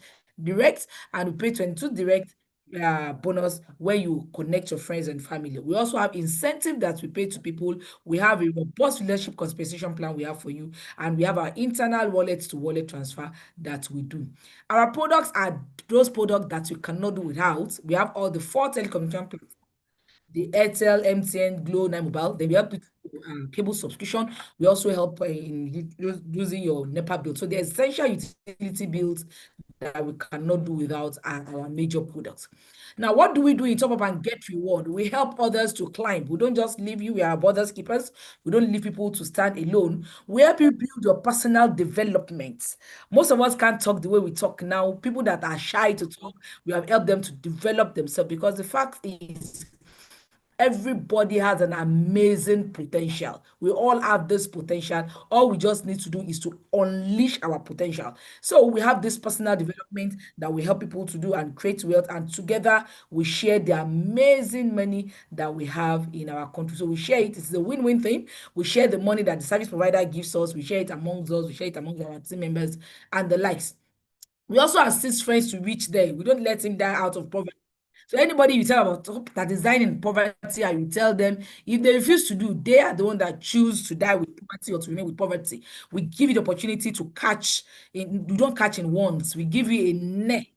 direct, and we pay 22 direct bonus when you connect your friends and family. We also have incentive that we pay to people. We have a robust leadership compensation plan we have for you, and we have our internal wallet to wallet transfer that we do. Our products are those products that you cannot do without. We have all the 4 telecommunication plans: the Airtel, MTN, Glo, 9 Mobile. Then we help with cable subscription. We also help in using your NEPA bill. So the essential utility bills that we cannot do without our major products. Now, what do we do in Top Up and Get Reward? We help others to climb. We don't just leave you, we are brothers keepers. We don't leave people to stand alone. We help you build your personal development. Most of us can't talk the way we talk now. People that are shy to talk, we have helped them to develop themselves, because the fact is, everybody has an amazing potential. We all have this potential. All we just need to do is to unleash our potential. So we have this personal development that we help people to do and create wealth. And together we share the amazing money that we have in our country. So we share it. It's a win-win thing. We share the money that the service provider gives us. We share it amongst us. We share it amongst our team members and the likes. We also assist friends to reach there. We don't let him die out of poverty. So anybody you tell about that is dying in poverty, and you tell them, if they refuse to do, they are the one that choose to die with poverty or to remain with poverty. We give you the opportunity to catch in, you don't catch in once. We give you a net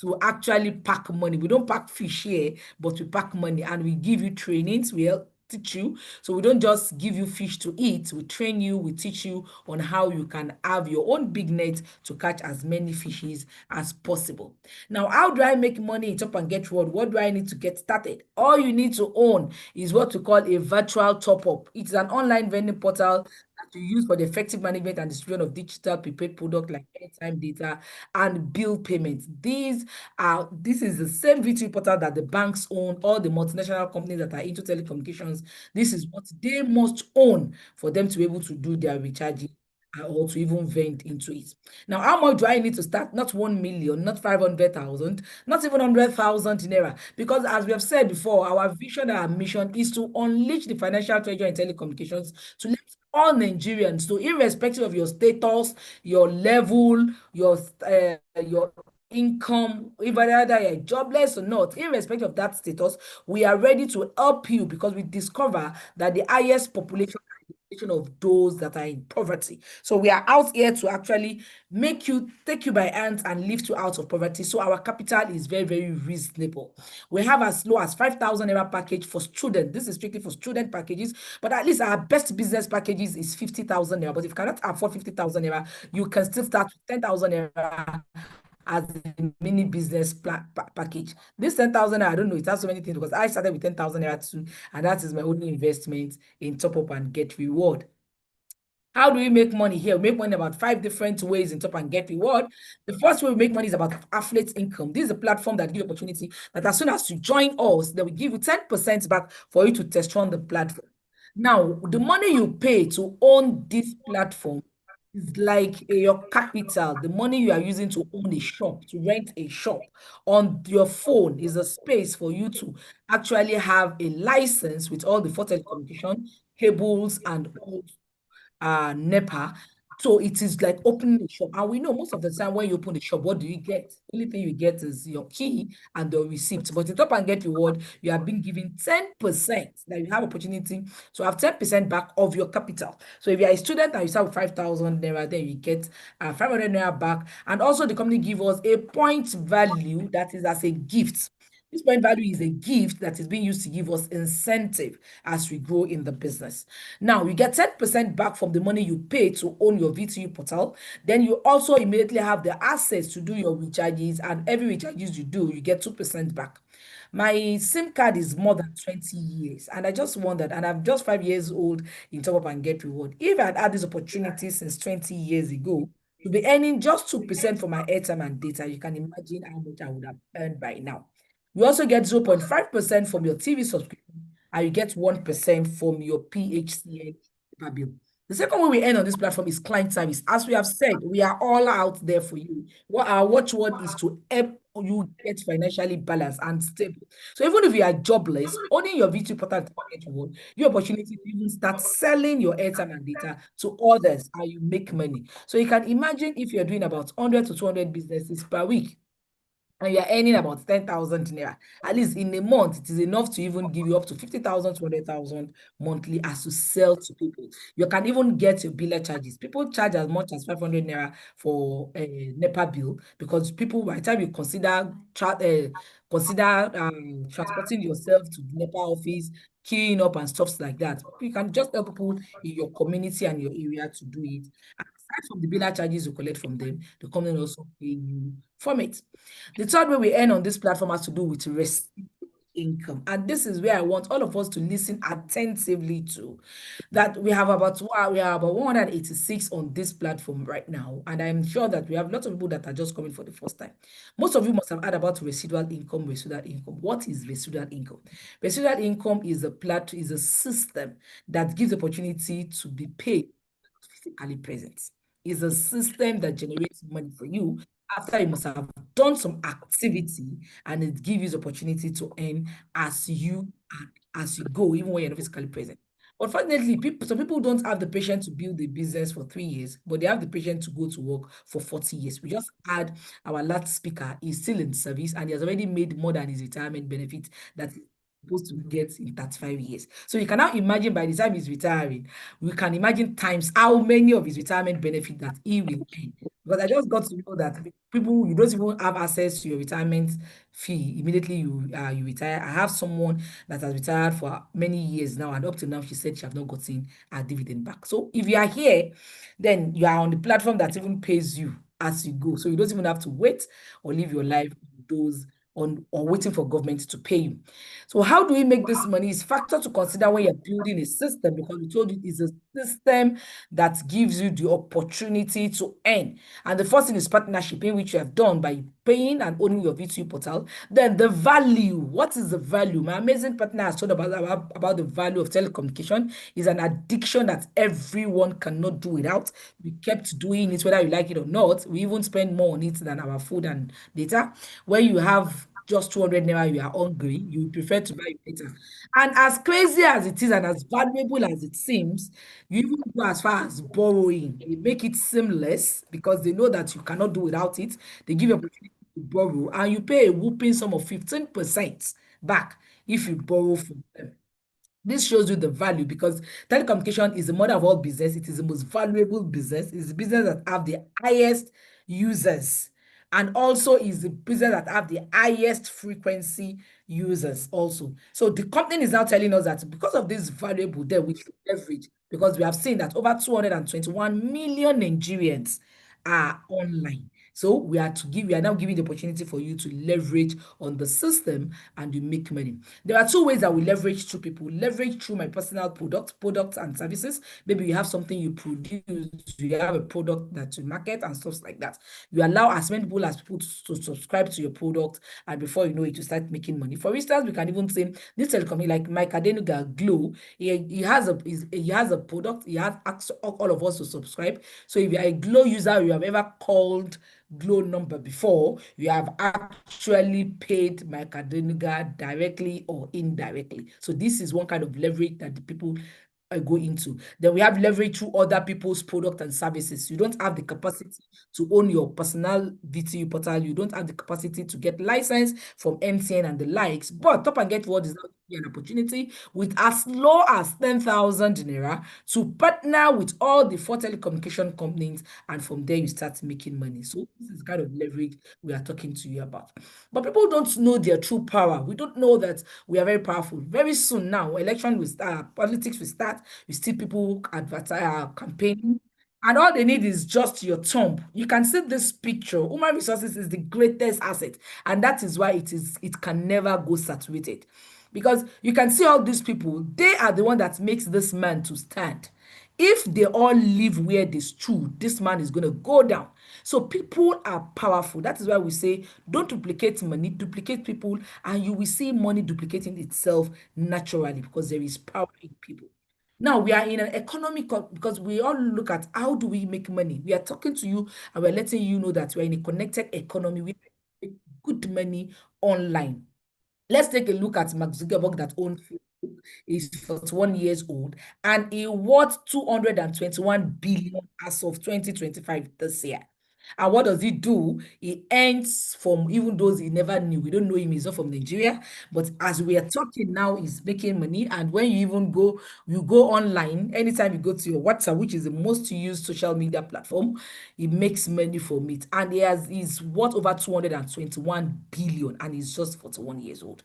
to actually pack money. We don't pack fish here, but we pack money, and we give you trainings. We help teach you. So we don't just give you fish to eat. We train you, we teach you on how you can have your own big net to catch as many fishes as possible. Now, how do I make money in Top and Get Reward? What do I need to get started? All you need to own is what we call a virtual top-up. It's an online vending portal that you use for the effective management and distribution of digital prepaid products like airtime, data, and bill payments. This is the same V2 portal that the banks own, all the multinational companies that are into telecommunications. This is what they must own for them to be able to do their recharging or to even vent into it. Now, how much do I need to start? Not 1 million, not 500,000, not even 100,000 naira. Because as we have said before, our vision and our mission is to unleash the financial treasure in telecommunications to let all Nigerians, so irrespective of your status, your level, your income, whether you're jobless or not, irrespective of that status, we are ready to help you, because we discover that the highest population of those that are in poverty. So we are out here to actually take you by hands and lift you out of poverty. So our capital is very, very reasonable. We have as low as 5,000 naira package for students. This is strictly for student packages, but at least our best business packages is 50,000 naira. But if you cannot afford 50,000 naira, you can still start with 10,000 naira as a mini business package. This 10,000, I don't know, it has so many things, because I started with 10,000 naira too, and that is my only investment in Top Up and Get Reward. How do we make money here? We make money about 5 different ways in Top and Get Reward. The first way we make money is about affiliate income. This is a platform that gives you opportunity that as soon as you join us, they will give you 10% back for you to test run the platform. Now, the money you pay to own this platform is like your capital. The money you are using to own a shop, to rent a shop on your phone, is a space for you to actually have a license with all the 4 telecommunication cables and all NEPA. So it is like opening a shop. And we know most of the time when you open the shop, what do you get? The only thing you get is your key and the receipt. But in Top and Get Reward, you are being given 10%. That you have opportunity to have 10% back of your capital. So if you are a student and you start with 5,000 naira, then you get 500 naira back. And also the company gives us a point value that is as a gift. This point value is a gift that is being used to give us incentive as we grow in the business. Now, you get 10% back from the money you pay to own your V2U portal. Then you also immediately have the assets to do your recharges, and every recharges you do, you get 2% back. My SIM card is more than 20 years, and I just wondered, and I'm just 5 years old in Top Up and Get Reward. If I had had this opportunity since 20 years ago, to be earning just 2% for my airtime and data, you can imagine how much I would have earned by now. You also get 0.5% from your TV subscription, and you get 1% from your PHCN bill. The second way we earn on this platform is client service. As we have said, we are all out there for you. What our watchword is to help you get financially balanced and stable. So even if you are jobless, owning your V2 portal is not your word. Your opportunity to even start selling your airtime and data to others, and you make money. So you can imagine if you're doing about 100 to 200 businesses per week, and you're earning about 10,000 naira, at least in a month, it is enough to even give you up to 50,000, 200,000 monthly as you sell to people. You can even get your biller charges. People charge as much as 500 naira for a NEPA bill, because people, by the time you consider transporting yourself to the NEPA office, queuing up and stuff like that, you can just help people in your community and your area to do it. And aside from the biller charges you collect from them, the company will also pay you from it. The third way we earn on this platform has to do with residual income. And this is where I want all of us to listen attentively to. That we are about 186 on this platform right now. And I'm sure that we have lots of people that are just coming for the first time. Most of you must have heard about residual income, residual income. What is residual income? Residual income is a system that gives opportunity to be paid physically present. Is a system that generates money for you after you must have done some activity, and it gives you the opportunity to earn as you go, even when you're not physically present. Unfortunately, some people don't have the patience to build a business for 3 years, but they have the patience to go to work for 40 years. We just had our last speaker, he's still in service, and he has already made more than his retirement benefit that he's supposed to get in 35 years. So you can now imagine by the time he's retiring, we can imagine times how many of his retirement benefit that he will earn. Because I just got to know that people, you don't even have access to your retirement fee immediately you retire. I have someone that has retired for many years now, and up to now she said she have not gotten a dividend back. So if you are here, then you are on the platform that even pays you as you go. So you don't even have to wait or live your life those on or waiting for government to pay you. So how do we make this money? Is factor to consider when you're building a system, because we told you it's a system that gives you the opportunity to earn. And the first thing is partnership, in which you have done by paying and owning your V2 portal. Then the value. What is the value? My amazing partner has told about the value of telecommunication. Is an addiction that everyone cannot do without. We kept doing it whether you like it or not. We even spend more on it than our food and data. When you have just 200 naira, you are hungry, you prefer to buy data. And as crazy as it is and as valuable as it seems, you even go as far as borrowing. They make it seamless because they know that you cannot do without it. They give you opportunity to borrow, and you pay a whooping sum of 15% back if you borrow from them. This shows you the value, because telecommunication is the mother of all business. It is the most valuable business. It's the business that have the highest users, and also is the business that have the highest frequency users also. So the company is now telling us that because of this valuable there, we should leverage, because we have seen that over 221 million Nigerians are online. So we are now giving the opportunity for you to leverage on the system and you make money. There are two ways that we leverage through people. Leverage through my personal products and services. Maybe you have something you produce, you have a product that you market and stuff like that. You allow as many people as people to subscribe to your product, and before you know it, you start making money. For instance, we can even say this telecom, like Mike Adenuga Glow, he has a product, he has asked all of us to subscribe. So if you're a Glow user, you have ever called Glow number before, you have actually paid Mike Adenuga directly or indirectly. So this is one kind of leverage that the people go into. Then we have leverage through other people's product and services. You don't have the capacity to own your personal VTU portal. You don't have the capacity to get license from MTN and the likes. But Top and Get World is now an opportunity with as low as 10,000 naira to partner with all the four telecommunication companies, and from there you start making money. So this is the kind of leverage we are talking to you about. But people don't know their true power. We don't know that we are very powerful. Very soon now, election will start, politics will start. You see people advertise, campaigning, and all they need is just your thumb. You can see this picture. Human resources is the greatest asset, and that is why it can never go saturated. Because you can see all these people, they are the one that makes this man to stand. If they all live where this true, this man is going to go down. So people are powerful. That is why we say don't duplicate money, duplicate people, and you will see money duplicating itself naturally because there is power in people. Now we are in an economic because we all look at how do we make money. We are talking to you and we're letting you know that we're in a connected economy. We make good money online. Let's take a look at Mark Zuckerberg that owns Facebook. He's 41 years old and he worth 221 billion as of 2025 this year. And what does he do? He earns from even those he never knew. We don't know him, he's not from Nigeria. But as we are talking now, he's making money. And when you even go, you go online, anytime you go to your WhatsApp, which is the most used social media platform, he makes money from it. And he's worth over 221 billion and he's just 41 years old.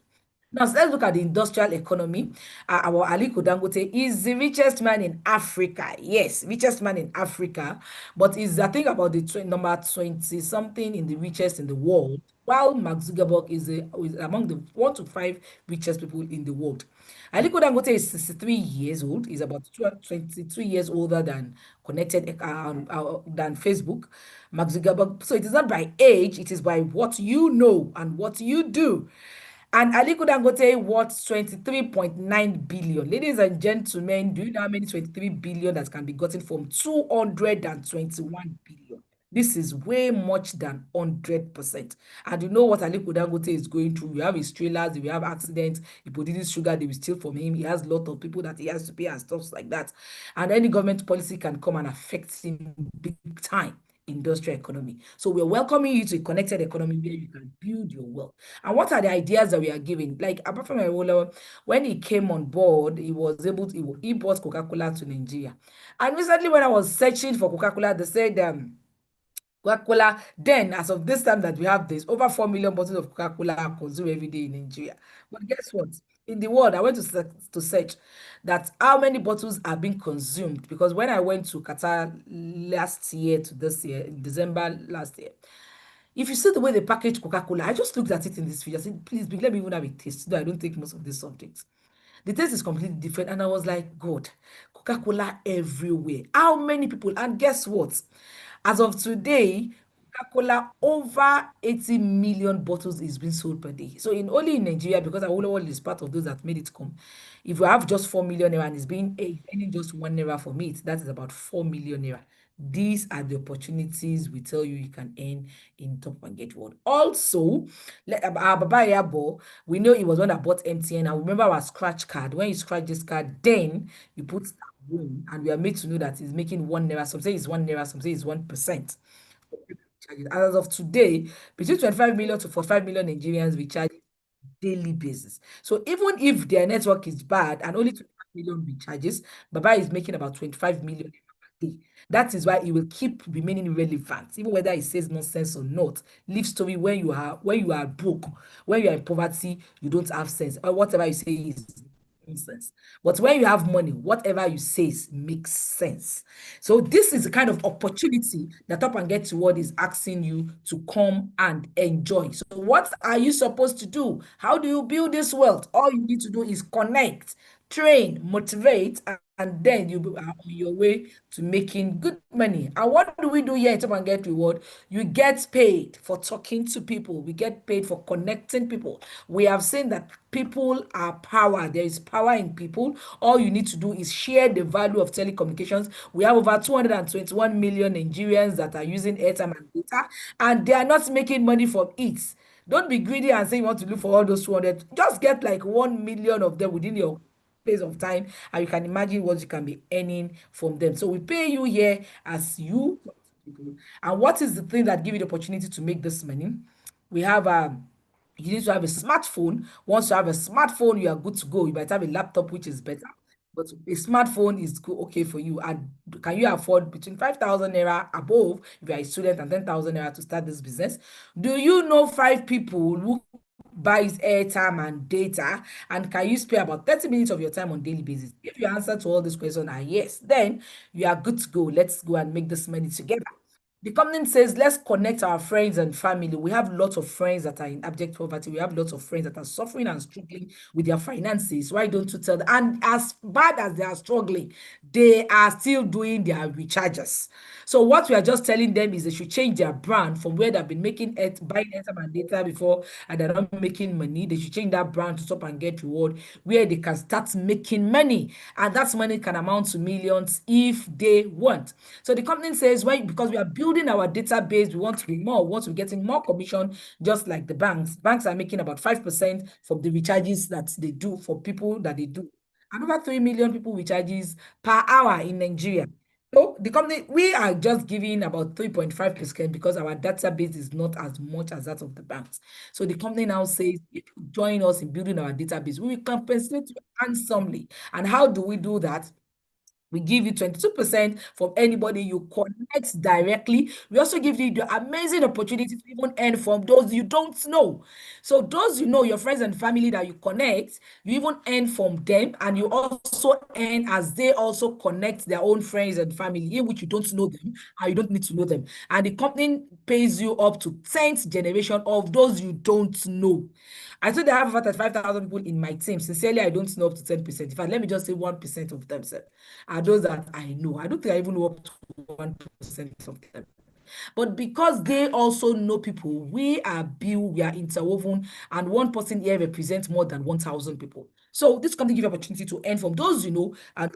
Now, so let's look at the industrial economy. Our Aliko Dangote is the richest man in Africa. Yes, richest man in Africa. But is I think about the number 20 something in the richest in the world, while Mark Zuckerberg is among the 1 to 5 richest people in the world. Aliko Dangote is 63 years old. He's about 22 years older than than Facebook. Mark Zuckerberg. So it is not by age, it is by what you know and what you do. And Aliko Dangote worth 23.9 billion. Ladies and gentlemen, do you know how many 23 billion that can be gotten from 221 billion? This is way much than 100%. And you know what Aliko Dangote is going through. We have his trailers, we have accidents, he produces sugar, they will steal from him. He has a lot of people that he has to pay and stuff like that. And any government policy can come and affect him big time. Industrial economy. So we're welcoming you to a connected economy where you can build your wealth. And what are the ideas that we are giving? Like apart from Ebola, when he came on board, he was able to he brought Coca-Cola to Nigeria. And recently, when I was searching for Coca-Cola, they said Coca-Cola, then as of this time that we have this, over 4 million bottles of Coca-Cola are consumed every day in Nigeria. But guess what? In the world, I went to search that how many bottles are being consumed because when I went to Qatar last year to this year, in December last year, if you see the way they package Coca-Cola, I just looked at it in this video. I said, please, let me even have a taste. No, I don't take most of these subjects. The taste is completely different. And I was like, God, Coca-Cola everywhere. How many people? And guess what? As of today, Coca-Cola over 80 million bottles is being sold per day. So only in Nigeria, because Awolowo is part of those that made it come. If you have just 4 million naira and it's being earning just 1 naira from it, that is about 4 million naira. These are the opportunities we tell you can earn in Top and Get World. Also, our Baba Yabo, we know he was one that bought MTN. And remember our scratch card. When you scratch this card, then you put win, and we are made to know that he's making 1 naira. Some say it's 1 naira, some say it's 1%. As of today, between 25 million to 45 million Nigerians we charge daily basis. So even if their network is bad and only 25 million recharges, Baba is making about 25 million per day. That is why it will keep remaining relevant, even whether it says nonsense or not. Live story when you are broke, when you are in poverty, you don't have sense, or whatever you say is nonsense. But when you have money, whatever you say makes sense. So this is the kind of opportunity that Top and Get to World is asking you to come and enjoy. So what are you supposed to do? How do you build this wealth? All you need to do is connect, train, motivate, and then you are on your way to making good money. And what do we do here at Top and Get Reward? You get paid for talking to people. We get paid for connecting people. We have seen that people are power. There is power in people. All you need to do is share the value of telecommunications. We have over 221 million Nigerians that are using airtime and data, and they are not making money from it. Don't be greedy and say you want to look for all those 200. Just get like 1 million of them within your space of time, and you can imagine what you can be earning from them. So we pay you here as you talk to people. And what is the thing that give you the opportunity to make this money? We have you need to have a smartphone. Once you have a smartphone, you are good to go. You might have a laptop, which is better. But a smartphone is okay for you. And can you afford between 5,000 naira above if you are a student and 10,000 naira to start this business? Do you know 5 people who buys airtime and data and can you spare about 30 minutes of your time on daily basis? If your answer to all these questions are yes, then you are good to go. Let's go and make this money together. The company says, let's connect our friends and family. We have lots of friends that are in abject poverty. We have lots of friends that are suffering and struggling with their finances. Why don't you tell them? And as bad as they are struggling, they are still doing their recharges. So what we are just telling them is they should change their brand from where they've been making it, buying airtime and data before, and they're not making money. They should change that brand to Stop and Get Reward, where they can start making money. And that money can amount to millions if they want. So the company says, well, because we are building our database, we want to be more, we want to be getting more commission, just like the banks. Banks are making about 5% from the recharges that they do for people that they do. And over 3 million people recharges per hour in Nigeria. So the company, we are just giving about 3.5% because our database is not as much as that of the banks. So the company now says, if you join us in building our database, we will compensate you handsomely. And how do we do that? We give you 22% from anybody you connect directly. We also give you the amazing opportunity to even earn from those you don't know. So those you know, your friends and family that you connect, you even earn from them, and you also earn as they also connect their own friends and family, in which you don't know them and you don't need to know them. And the company pays you up to 10th generation of those you don't know. I told I have about 35,000 people in my team. Sincerely, I don't know up to 10%. In fact, let me just say 1% of them, sir, are those that I know. I don't think I even know up to 1% of them. But because they also know people, we are interwoven, and one person here represents more than 1,000 people. So this company gives you opportunity to earn from those you know, and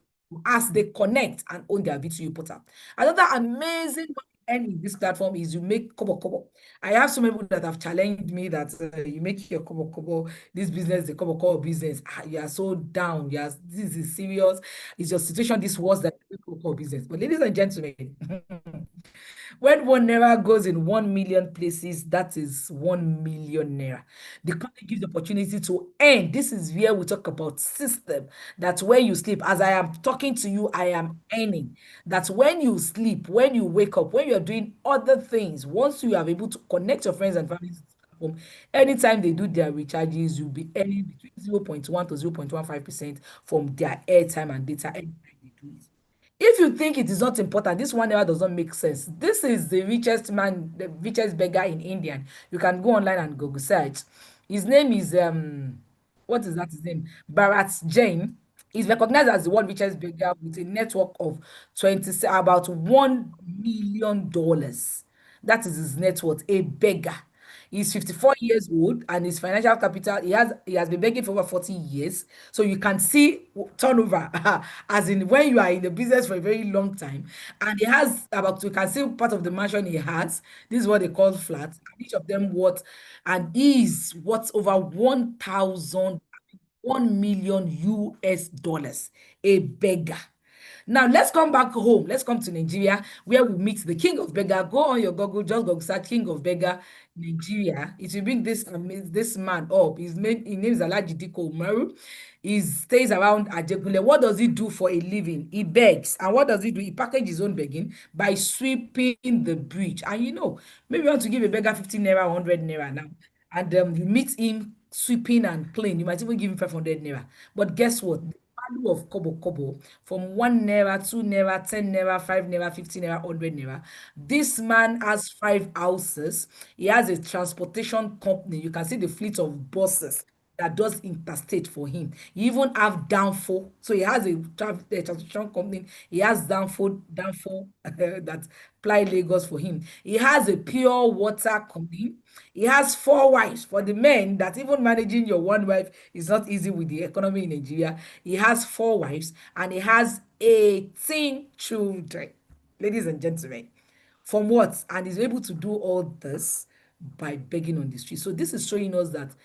as they connect and own their VTU portal. Another amazing way to earn in this platform is you make kobo kobo. I have some people that have challenged me that you make your kobo kobo, this business, the kobo kobo business. You are so down. This is serious. Is your situation this worse than the kobo kobo business? But ladies and gentlemen, when 1 naira goes in 1 million places, that is 1 million naira. The company gives the opportunity to earn. This is where we talk about system. That when you sleep, as I am talking to you, I am earning. That when you sleep, when you wake up, when you are doing other things, once you are able to connect your friends and family to the platform, anytime they do their recharges, you'll be earning between 0.1 to 0.15% from their airtime and data anytime they do it. If you think it is not important, this 1 naira does not make sense. This is the richest man, the richest beggar in India. You can go online and Google search. His name is what is that his name? Bharat Jain. He's recognized as the world richest beggar with a network of 20 about $1 million. That is his net worth, a beggar. He's 54 years old, and his financial capital, he has been begging for over 40 years. So you can see turnover, as in when you are in the business for a very long time. And he has about, you can see part of the mansion he has. This is what they call flats. Each of them worth, and he is worth over 1 million US dollars. A beggar. Now let's come back home. Let's come to Nigeria, where we meet the king of beggar. Go on your Google, just go search king of beggar Nigeria. It will bring this man up. His name is Alhaji Diko Umaru. He stays around Ajegunle. What does he do for a living? He begs. And what does he do? He packages his own begging by sweeping the bridge. And maybe you want to give a beggar 15 naira, 100 naira now. And you meet him sweeping and clean. You might even give him 500 naira. But guess what? Value of kobo kobo from 1 naira, 2 naira, 10 naira, 5 naira, 15 naira, 100 naira. This man has 5 houses. He has a transportation company. You can see the fleet of buses that does interstate for him. He even have downfall. So he has a transportation company. He has downfall that ply Lagos for him. He has a pure water company. He has 4 wives. For the men, that even managing your one wife is not easy with the economy in Nigeria. He has 4 wives and he has 18 children. Ladies and gentlemen, from what? And he's able to do all this by begging on the street. So this is showing us that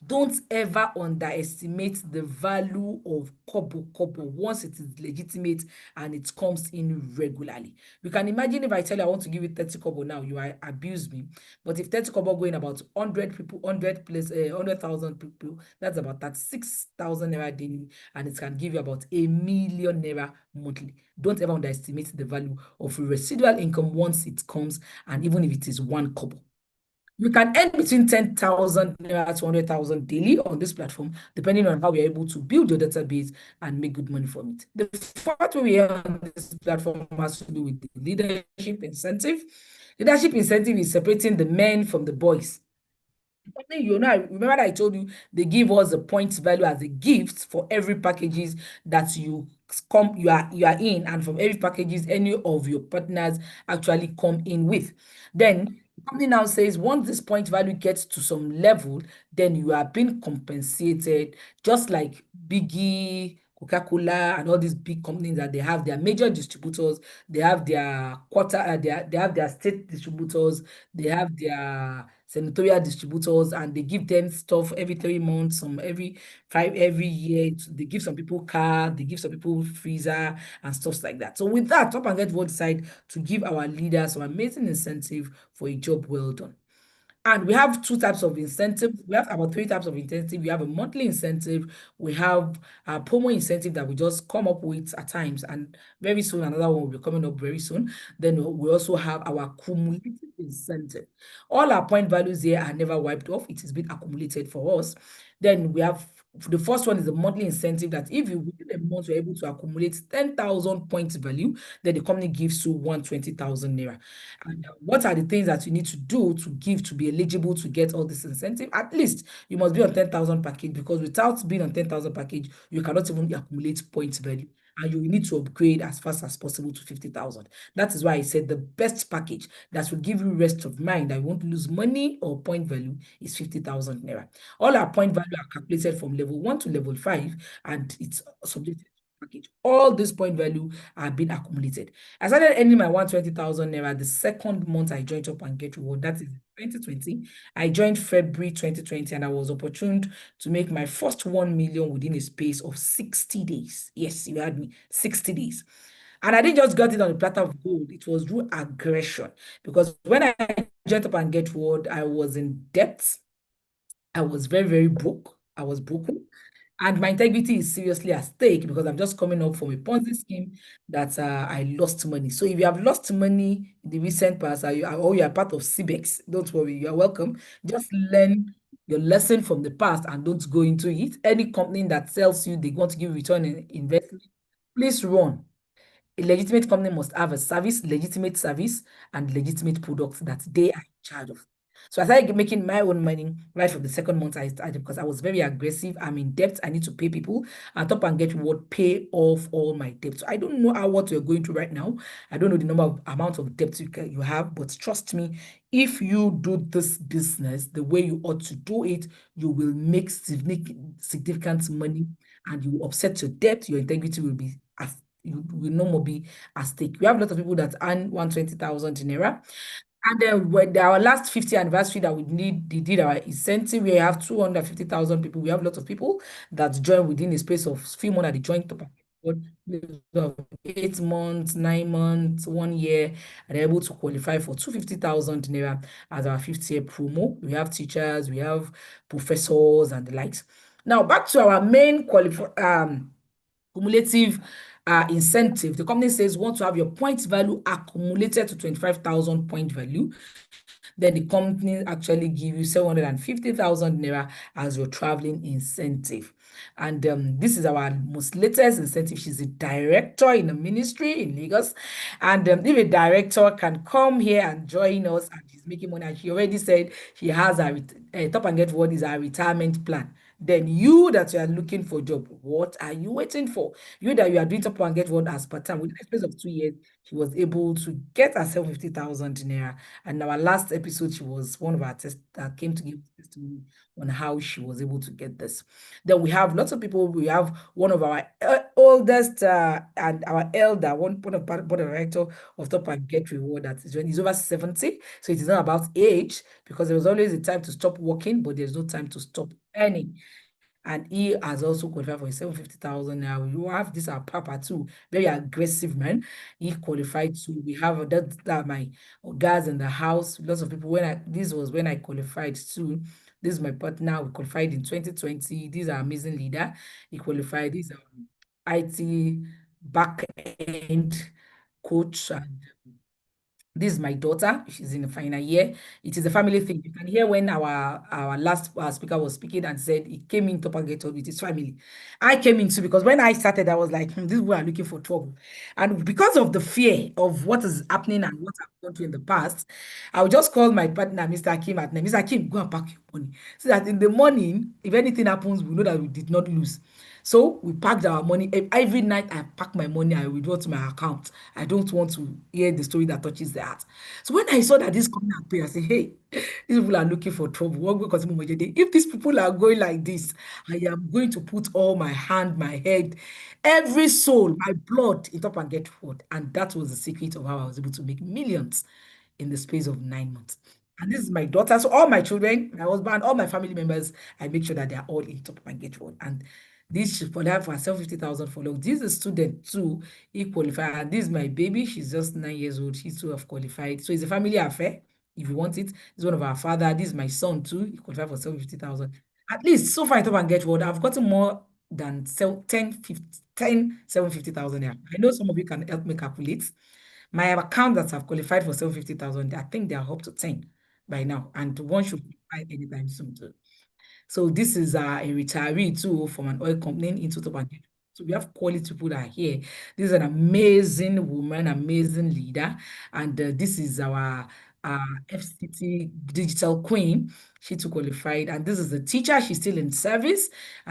don't ever underestimate the value of kobo kobo once it is legitimate and it comes in regularly. You can imagine if I tell you I want to give you 30 kobo now, you abuse me. But if 30 kobo going about 100 people, 100,000 people, that's about 36,000 naira daily, and it can give you about 1 million naira monthly. Don't ever underestimate the value of residual income once it comes, and even if it is 1 kobo. You can earn between 10,000 naira to 100,000 daily on this platform, depending on how we are able to build your database and make good money from it. The fourth way we earn on this platform has to do with the leadership incentive. Leadership incentive is separating the men from the boys. You know, I remember that I told you they give us the points value as a gift for every packages that you are in, and from every packages any of your partners actually come in with. Then the company now says once this point value gets to some level, then you are being compensated, just like Biggie, Coca-Cola, and all these big companies that they have their major distributors, they have their they have their state distributors, they have their senatorial distributors, and they give them stuff every 3 months, some every year. They give some people car, they give some people freezer and stuff like that. So with that, Top and Get will decide to give our leaders some amazing incentive for a job well done. And we have two types of incentive. We have about three types of incentive. We have a monthly incentive. We have a promo incentive that we just come up with at times. And very soon, another one will be coming up very soon. Then we also have our cumulative incentive. All our point values here are never wiped off. It has been accumulated for us. Then we have the first one is the monthly incentive that if you within a month you're able to accumulate 10,000 points value, then the company gives you 120,000 naira. And what are the things that you need to do to give to be eligible to get all this incentive? At least you must be on 10,000 package, because without being on 10,000 package, you cannot even accumulate points value. And you will need to upgrade as fast as possible to 50,000. That is why I said the best package that will give you rest of mind, that you won't lose money or point value, is 50,000 naira. All our point value are calculated from level 1 to level 5, and it's subjected to package. All this point value are being accumulated. I started earning my 120,000 naira the second month I joined Up and Get Reward. That is 2020. I joined February 2020, and I was opportuned to make my first 1 million within a space of 60 days. Yes, you heard me, 60 days. And I didn't just get it on the platter of gold. It was through aggression. Because when I joined Up and Get Reward, I was in debt. I was very, very broke. I was broken. And my integrity is seriously at stake, because I'm just coming up from a Ponzi scheme that I lost money. So if you have lost money in the recent past, or you are part of CBEX, don't worry, you are welcome. Just learn your lesson from the past and don't go into it. Any company that sells you, they want to give return in investment, please run. A legitimate company must have a service, legitimate service, and legitimate products that they are in charge of. So I started making my own money right from the second month I started, because I was very aggressive. I'm in debt. I need to pay people. And Top and Get Reward pay off all my debt. So I don't know what you're going through right now. I don't know the number of amount of debt you have, but trust me, if you do this business the way you ought to do it, you will make significant money, and you will offset your debt. Your integrity will be you will no more be at stake. We have a lot of people that earn 120,000 naira. And then when our last 50th anniversary that they did our incentive, we have 250,000 people. We have a lot of people that join within a space of few months. They join Top of 8 months, 9 months, 1 year, and they're able to qualify for 250,000 naira as our 50th year promo. We have teachers, we have professors, and the likes. Now back to our main cumulative incentive. The company says want to have your points value accumulated to 25,000 point value. Then the company actually give you 750,000 naira as your traveling incentive. And this is our most latest incentive. She's a director in the ministry in Lagos. And if a director can come here and join us, and she's making money, and she already said she has a Top and Get Reward is our retirement plan, then you that you are looking for a job, what are you waiting for? You that you are doing Top and Get Reward as part-time, within the space of 2 years, she was able to get herself 50,000 naira. And our last episode, she was one of our tests that came to give testimony on how she was able to get this. Then we have lots of people. We have one of our oldest and our elder, one of board of director of Top and Get Reward, that is when he's over 70. So it is not about age, because there was always a time to stop working, but there's no time to stop earning. And he has also qualified for 750,000 now. You have this our papa too, very aggressive man. He qualified too. We have that my guys in the house. Lots of people. This was when I qualified too. This is my partner. We qualified in 2020. These are amazing leader. He qualified. This IT back end coach, and This is my daughter. She's in the final year. It is a family thing. You can hear when our last speaker was speaking and said he came in Top and Get with his family. I came in too because when I started, I was like, these people are looking for trouble. And because of the fear of what is happening and what I've gone through in the past, I would just call my partner, Mr. Akim, at night. Mr. Akim, go and pack your money. So that in the morning, if anything happens, we know that we did not lose. So we packed our money. Every night I pack my money, I withdraw to my account. I don't want to hear the story that touches the heart. So when I saw that this coming appear, I said, hey, these people are looking for trouble. If these people are going like this, I am going to put all my hand, my head, every soul, my blood in Top and Get What. And that was the secret of how I was able to make millions in the space of 9 months. And this is my daughter. So all my children, my husband, all my family members, I make sure that they are all in Top and Get What. And this for that for herself 50,000 for long. This is a student too, he qualified. And this is my baby. She's just 9 years old. She's too have qualified. So it's a family affair. If you want it, it's one of our father. This is my son too. He qualified for 750,000. At least so far in Top and Get What, I've gotten more than 750,000 here. I know some of you can help me calculate. My account that have qualified for 750,000, I think they are up to 10 by now. And one should qualify anytime soon too. So this is a retiree too from an oil company into Top and Get. So we have quality people that are here. This is an amazing woman, amazing leader. And this is our FCT digital queen. She too qualified. And this is the teacher. She's still in service.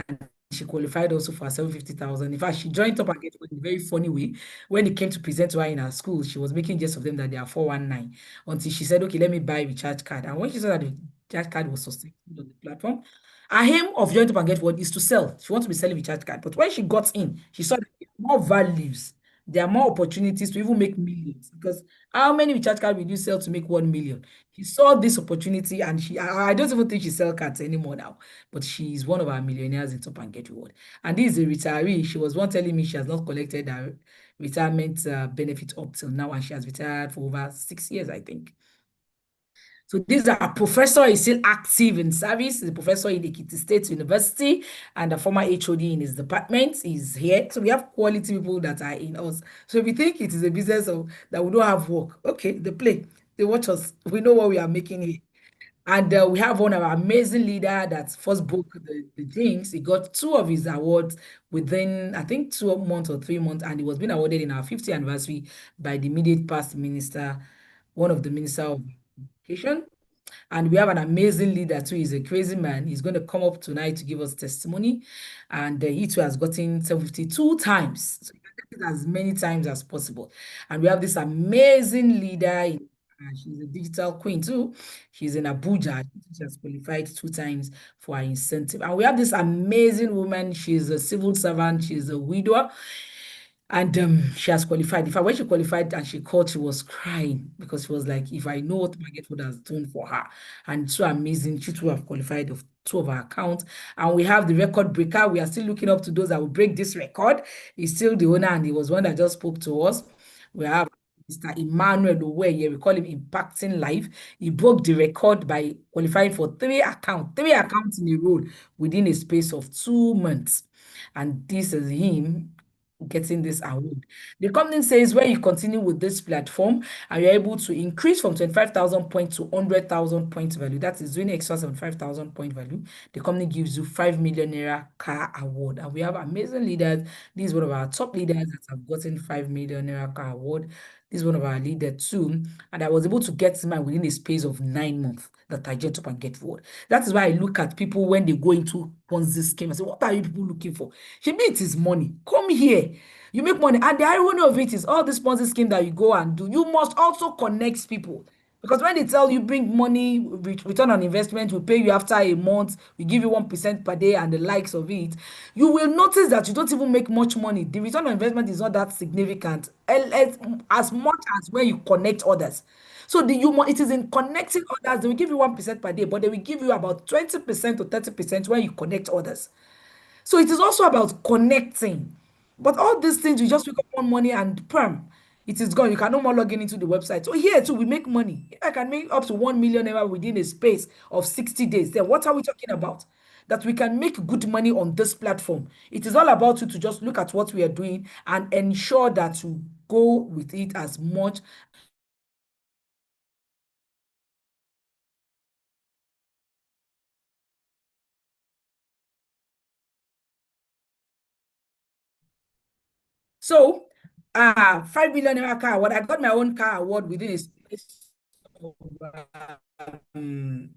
And she qualified also for 750,000. In fact, she joined Top and Get in a very funny way. When it came to present to her in her school, she was making jest of them that they are 419 until she said, okay, let me buy a recharge card. And when she saw that the recharge card was sustainable on the platform, her aim of joining Top and Get What is to sell. She wants to be selling recharge card. But when she got in, she saw that there are more values. There are more opportunities to even make millions. Because how many recharge cards will you sell to make 1 million? She saw this opportunity and I don't even think she sells cards anymore now. But she is one of our millionaires in Top and Get Reward. And this is a retiree. She was one telling me she has not collected her retirement benefit up till now. And she has retired for over 6 years, I think. So this our professor is still active in service. He's a professor in Ekiti State University and a former HOD in his department is here. So we have quality people that are in us. So if you think it is a business of that we don't have work, okay, they play, they watch us. We know what we are making here. And we have one of our amazing leader that first broke the jinx. He got 2 of his awards within, I think, 2 months or 3 months, and he was being awarded in our 50th anniversary by the immediate past minister, one of the minister of education. And we have an amazing leader too. He's a crazy man. He's going to come up tonight to give us testimony. And he too has gotten 752 times. So you can get it as many times as possible. And we have this amazing leader. She's a digital queen too. She's in Abuja. She has qualified 2 times for her incentive. And we have this amazing woman. She's a civil servant. She's a widower. And she has qualified. In fact, when she qualified and she called, she was crying because she was like, if I know what my Get What has done for her. And it's so amazing. She too have qualified of 2 of our accounts. And we have the record breaker. We are still looking up to those that will break this record. He's still the owner and he was one that just spoke to us. We have Mr. Emmanuel Oweye, we call him Impacting Life. He broke the record by qualifying for 3 accounts in a row within a space of 2 months. And this is him getting this award. The company says when you continue with this platform and you're able to increase from 25,000 points to 100,000 points value, that is doing extra 75,000 point value, the company gives you 5 million naira car award. And we have amazing leaders. This is one of our top leaders that have gotten 5 million naira car award. This is one of our leaders too. And I was able to get mine within a space of 9 months that I jumped up and get forward. That is why I look at people when they go into Ponzi scheme and say, what are you people looking for? Maybe it is money. Come here. You make money. And the irony of it is all this Ponzi scheme that you go and do, you must also connect people. Because when they tell you bring money, return on investment, we pay you after a month, we give you 1% per day and the likes of it, you will notice that you don't even make much money. The return on investment is not that significant as much as when you connect others. So it is in connecting others, they will give you 1% per day, but they will give you about 20% to 30% when you connect others. So it is also about connecting. But all these things, you just wake up one money and perm, it is gone. You can no more log in into the website. So here too, we make money. If I can make up to 1 million naira within a space of 60 days, then what are we talking about? That we can make good money on this platform. It is all about you to just look at what we are doing and ensure that you go with it as much So, 5 million naira car award. I got my own car award within a space of um,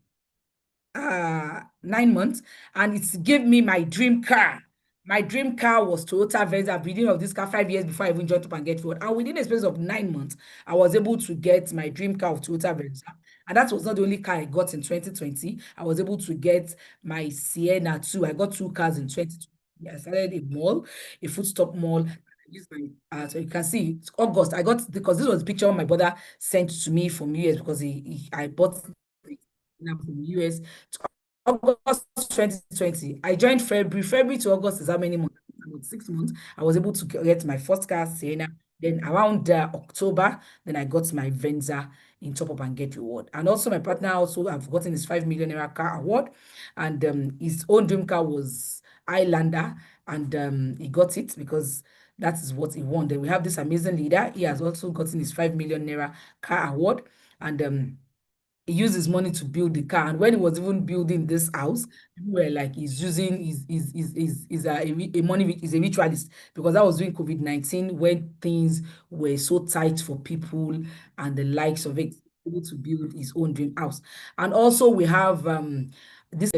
9 months, and it gave me my dream car. My dream car was Toyota Venza. I've been dreaming of this car 5 years before I even joined Top and Get Road. And within a space of 9 months, I was able to get my dream car of Toyota Venza. And that was not the only car I got in 2020. I was able to get my Sienna too. I got 2 cars in 2020. I started a mall, a food stop mall. I used my, so you can see it's August. I got, because this was the picture my brother sent to me from US, because I bought it from US. August 2020. I joined February. February to August is how many months? About 6 months. I was able to get my first car, Sienna. Then around October, then I got my Venza in Top Up and Get Reward. And also my partner also have gotten his 5 million naira car award. And his own dream car was Highlander. And he got it because that is what he wanted. We have this amazing leader. He has also gotten his 5 million naira car award. And he used his money to build the car. And when he was even building this house, people were like, he's using a money, is a ritualist, because that was during COVID-19 when things were so tight for people and the likes of it, able to build his own dream house. And also we have this.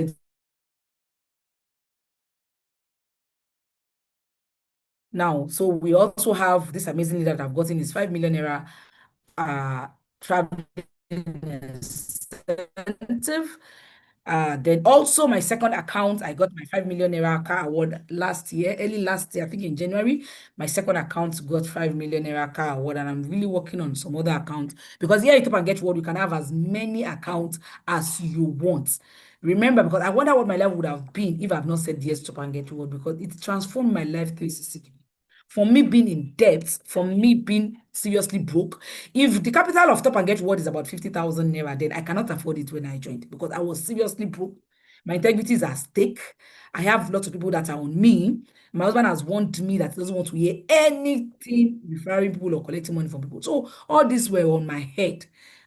Now, so we also have this amazing leader that I've gotten his 5 million naira traveling incentive. Then also my second account, I got my 5 million naira car award last year, early last year, I think in January. My second account got 5 million naira car award, and I'm really working on some other accounts, because here at Top and Get Reward, you can have as many accounts as you want. Remember, because I wonder what my life would have been if I've not said yes to Top and Get Reward, because it transformed my life 360. From me being in debt, from me being seriously broke. If the capital of Top and Get Reward is about 50,000 naira, then I cannot afford it when I joined, because I was seriously broke. My integrity is at stake. I have lots of people that are on me. My husband has warned me that he doesn't want to hear anything referring people or collecting money from people. So all this were on my head.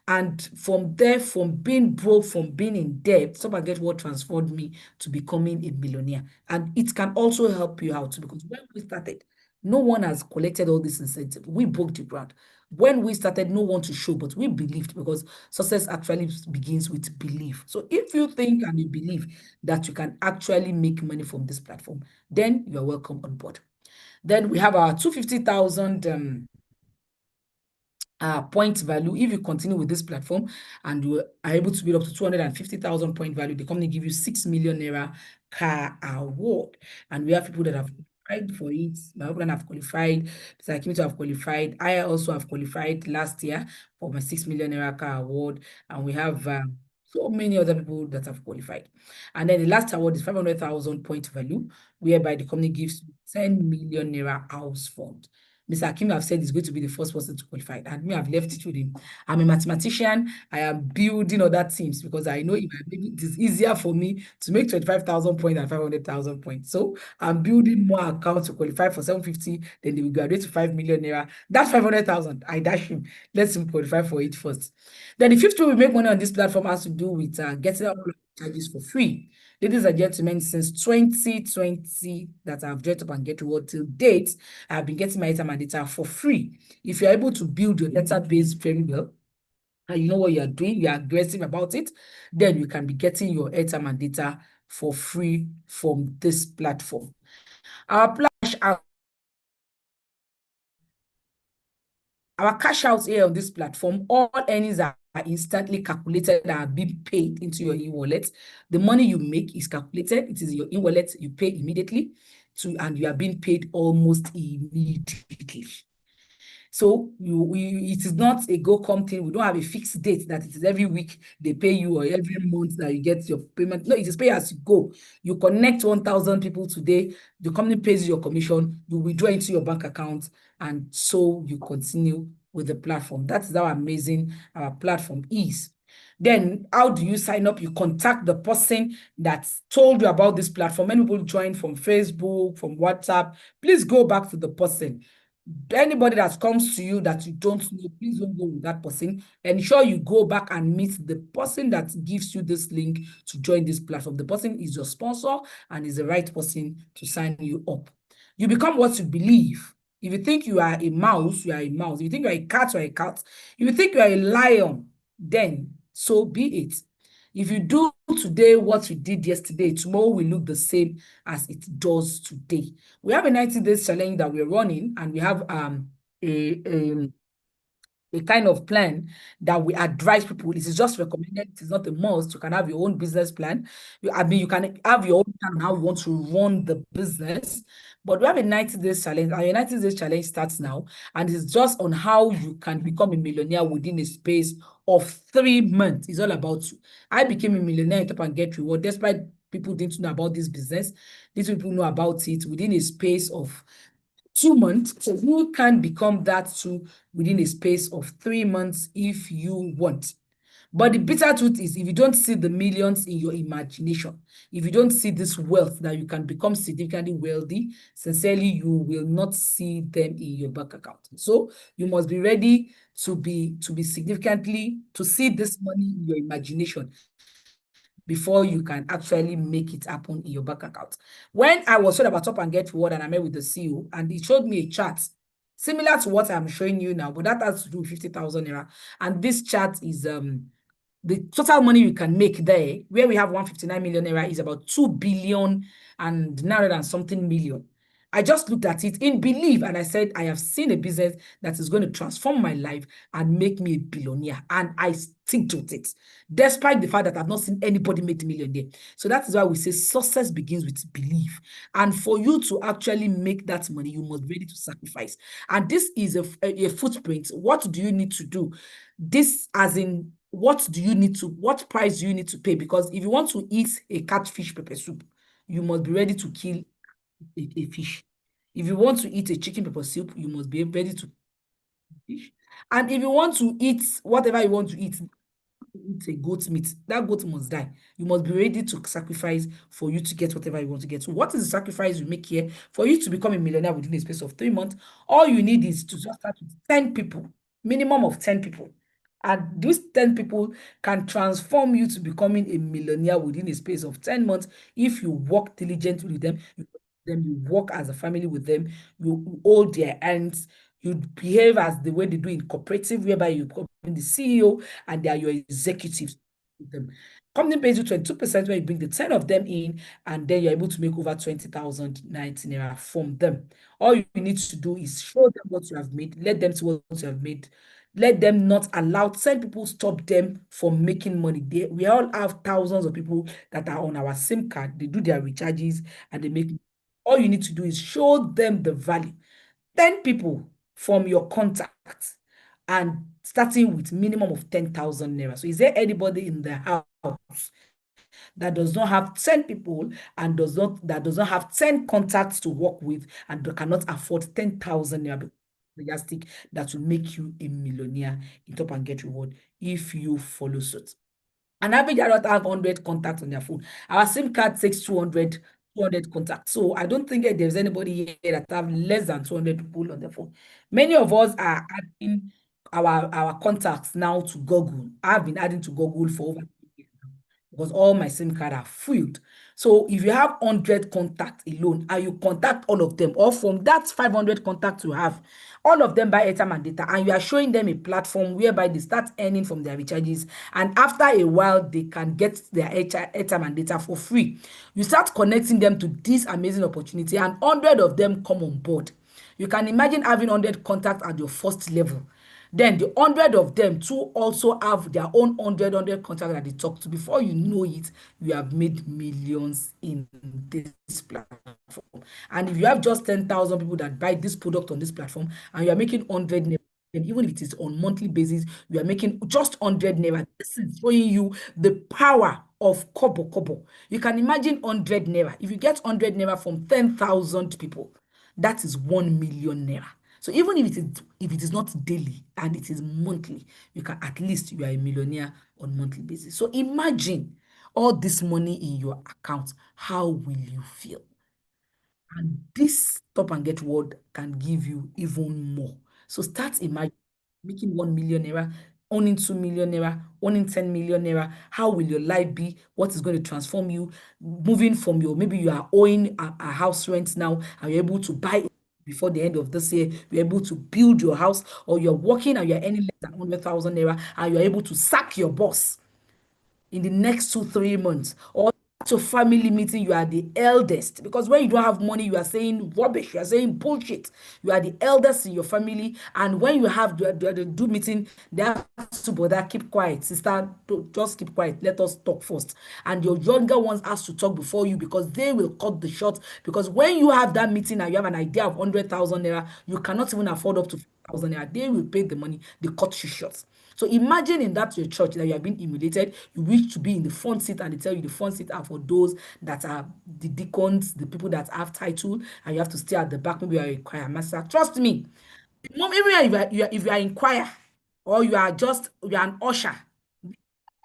And from there, from being broke, from being in debt, Stop and Get What transformed me to becoming a millionaire. And it can also help you out, because when we started, no one has collected all this incentive. We broke the ground. When we started, no one to show, but we believed, because success actually begins with belief. So if you think and you believe that you can actually make money from this platform, then you're welcome on board. Then we have our 250,000 point value. If you continue with this platform and you are able to build up to 250,000 point value, the company give you 6 million naira car award. And we have people that have qualified for it. My husband have qualified, Mr. Akimito have qualified. I also have qualified last year for my 6 million naira car award. And we have so many other people that have qualified. And then the last award is 500,000 point value, whereby the company gives 10 million naira house fund. Mr. Akim have said he's going to be the first person to qualify, and me, I've left it with him. I'm a mathematician. I am building other teams, because I know it is easier for me to make 25,000 points than 500,000 points. So I'm building more accounts to qualify for 750, then they will graduate to 5 million naira. That's 500,000. I dash him. Let's him qualify for it first. Then the fifth way we make money on this platform has to do with getting all of the charges for free. Ladies and gentlemen, since 2020 that I've joined Up and Get Reward till date, I've been getting my airtime and data for free. If you're able to build your database very well, and you know what you're doing, you're aggressive about it, then you can be getting your airtime and data for free from this platform. Our cash out here on this platform, all earnings are instantly calculated and are being paid into your e-wallet. The money you make is calculated. It is your e-wallet. You pay immediately and you are being paid almost immediately. So it is not a go-come thing. We don't have a fixed date that it is every week they pay you, or every month that you get your payment. No, it is pay as you go. You connect 1,000 people today, the company pays you your commission, you withdraw into your bank account, and so you continue with the platform. That is how amazing our platform is. Then how do you sign up? You contact the person that told you about this platform. Many people join from Facebook, from WhatsApp. Please go back to the person. Anybody that comes to you that you don't know, please don't go with that person. Ensure you go back and meet the person that gives you this link to join this platform. The person is your sponsor and is the right person to sign you up. You become what you believe. If you think you are a mouse, you are a mouse. If you think you are a cat, you are a cat. If you think you are a lion, then so be it. If you do today what you did yesterday, tomorrow will look the same as it does today. We have a 90 days challenge that we're running, and we have a kind of plan that we advise people. It is just recommended. It is not a must. You can have your own business plan. I mean, you can have your own plan on how you want to run the business. But we have a 90 days challenge. Our 90 days challenge starts now, and it's just on how you can become a millionaire within a space of 3 months. It's all about you. I became a millionaire in Top and Get Reward, despite people didn't know about this business. These people know about it within a space of 2 months. So you can become that too within a space of 3 months if you want. But the bitter truth is, if you don't see the millions in your imagination, if you don't see this wealth that you can become significantly wealthy, sincerely, you will not see them in your bank account. So you must be ready to be significantly, to see this money in your imagination before you can actually make it happen in your bank account. When I was told about Top and Get Reward and I met with the CEO, and he showed me a chart similar to what I'm showing you now, but that has to do with 50,000 naira. And this chart is the total money you can make there, where we have 159 million naira, is about 2 billion and 900 and something million. I just looked at it in belief, and I said, I have seen a business that is going to transform my life and make me a billionaire, and I stick to it, despite the fact that I've not seen anybody make the million there. So that is why we say success begins with belief. And for you to actually make that money, you must be ready to sacrifice. And this is a footprint. What do you need to do? This as in, what price do you need to pay? Because if you want to eat a catfish pepper soup, you must be ready to kill a fish. If you want to eat a chicken pepper soup, you must be ready to fish. And if you want to eat whatever you want to eat a goat meat, that goat must die. You must be ready to sacrifice for you to get whatever you want to get. So what is the sacrifice you make here for you to become a millionaire within a space of 3 months? All you need is to just start with 10 people, minimum of 10 people. And these 10 people can transform you to becoming a millionaire within a space of 10 months if you work diligently with them. You work as a family with them, you hold their hands, you behave as the way they do in cooperative, whereby you become the CEO and they are your executives with them. Company pays you 22% when you bring the 10 of them in, and then you're able to make over 20,000 naira from them. All you need to do is show them what you have made, let them see what you have made. Let them not allow 10 people stop them from making money. We all have thousands of people that are on our SIM card. They do their recharges and they make. All you need to do is show them the value. 10 people from your contacts, and starting with minimum of 10,000 naira. So is there anybody in the house that does not have 10 people and does not have 10 contacts to work with and cannot afford 10,000 naira realistic that will make you a millionaire in Top and Get Reward if you follow suit? An average adult have 100 contacts on their phone. Our SIM card takes 200 contacts. So I don't think there's anybody here that have less than 200 people on their phone. Many of us are adding our contacts now to Google. I've been adding to Google for over 2 years now because all my SIM card are filled. So if you have 100 contacts alone and you contact all of them, or from that 500 contacts you have, all of them buy airtime and data, and you are showing them a platform whereby they start earning from their recharges, and after a while they can get their airtime and data for free. You start connecting them to this amazing opportunity, and 100 of them come on board. You can imagine having 100 contacts at your first level. Then the 100 of them too also have their own 100 contacts that they talk to. Before you know it, you have made millions in this platform. And if you have just 10,000 people that buy this product on this platform, and you are making 100 naira, and even if it is on monthly basis, you are making just 100 naira. This is showing you the power of kobo kobo. You can imagine 100 naira. If you get 100 naira from 10,000 people, that is 1 million naira. So even if it is not daily and it is monthly, you are a millionaire on monthly basis. So imagine all this money in your account. How will you feel? And this Top and Get Reward can give you even more. So start imagining making 1 million naira, owning 2 million naira, owning 10 million naira. How will your life be? What is going to transform you? Moving from maybe you are owing a house rent now, and you're able to buy before the end of this year, you're able to build your house, or you're working and you're earning less than 100,000 naira, and you're able to sack your boss in the next 2, 3 months, or at your family meeting, you are the eldest. Because when you don't have money, you are saying rubbish, you are saying bullshit. You are the eldest in your family, and when you have the do meeting, they have to bother, keep quiet, sister, just keep quiet. Let us talk first. And your younger ones has to talk before you, because they will cut the short. Because when you have that meeting and you have an idea of 100,000 naira, you cannot even afford up to 5,000 naira. They will pay the money. They cut you short. So imagine in that your church that you are being humiliated, you wish to be in the front seat, and they tell you the front seat are for those that are the deacons, the people that have title, and you have to stay at the back. Maybe you are a choir master. Trust me, the moment if you are in choir, or you are an usher,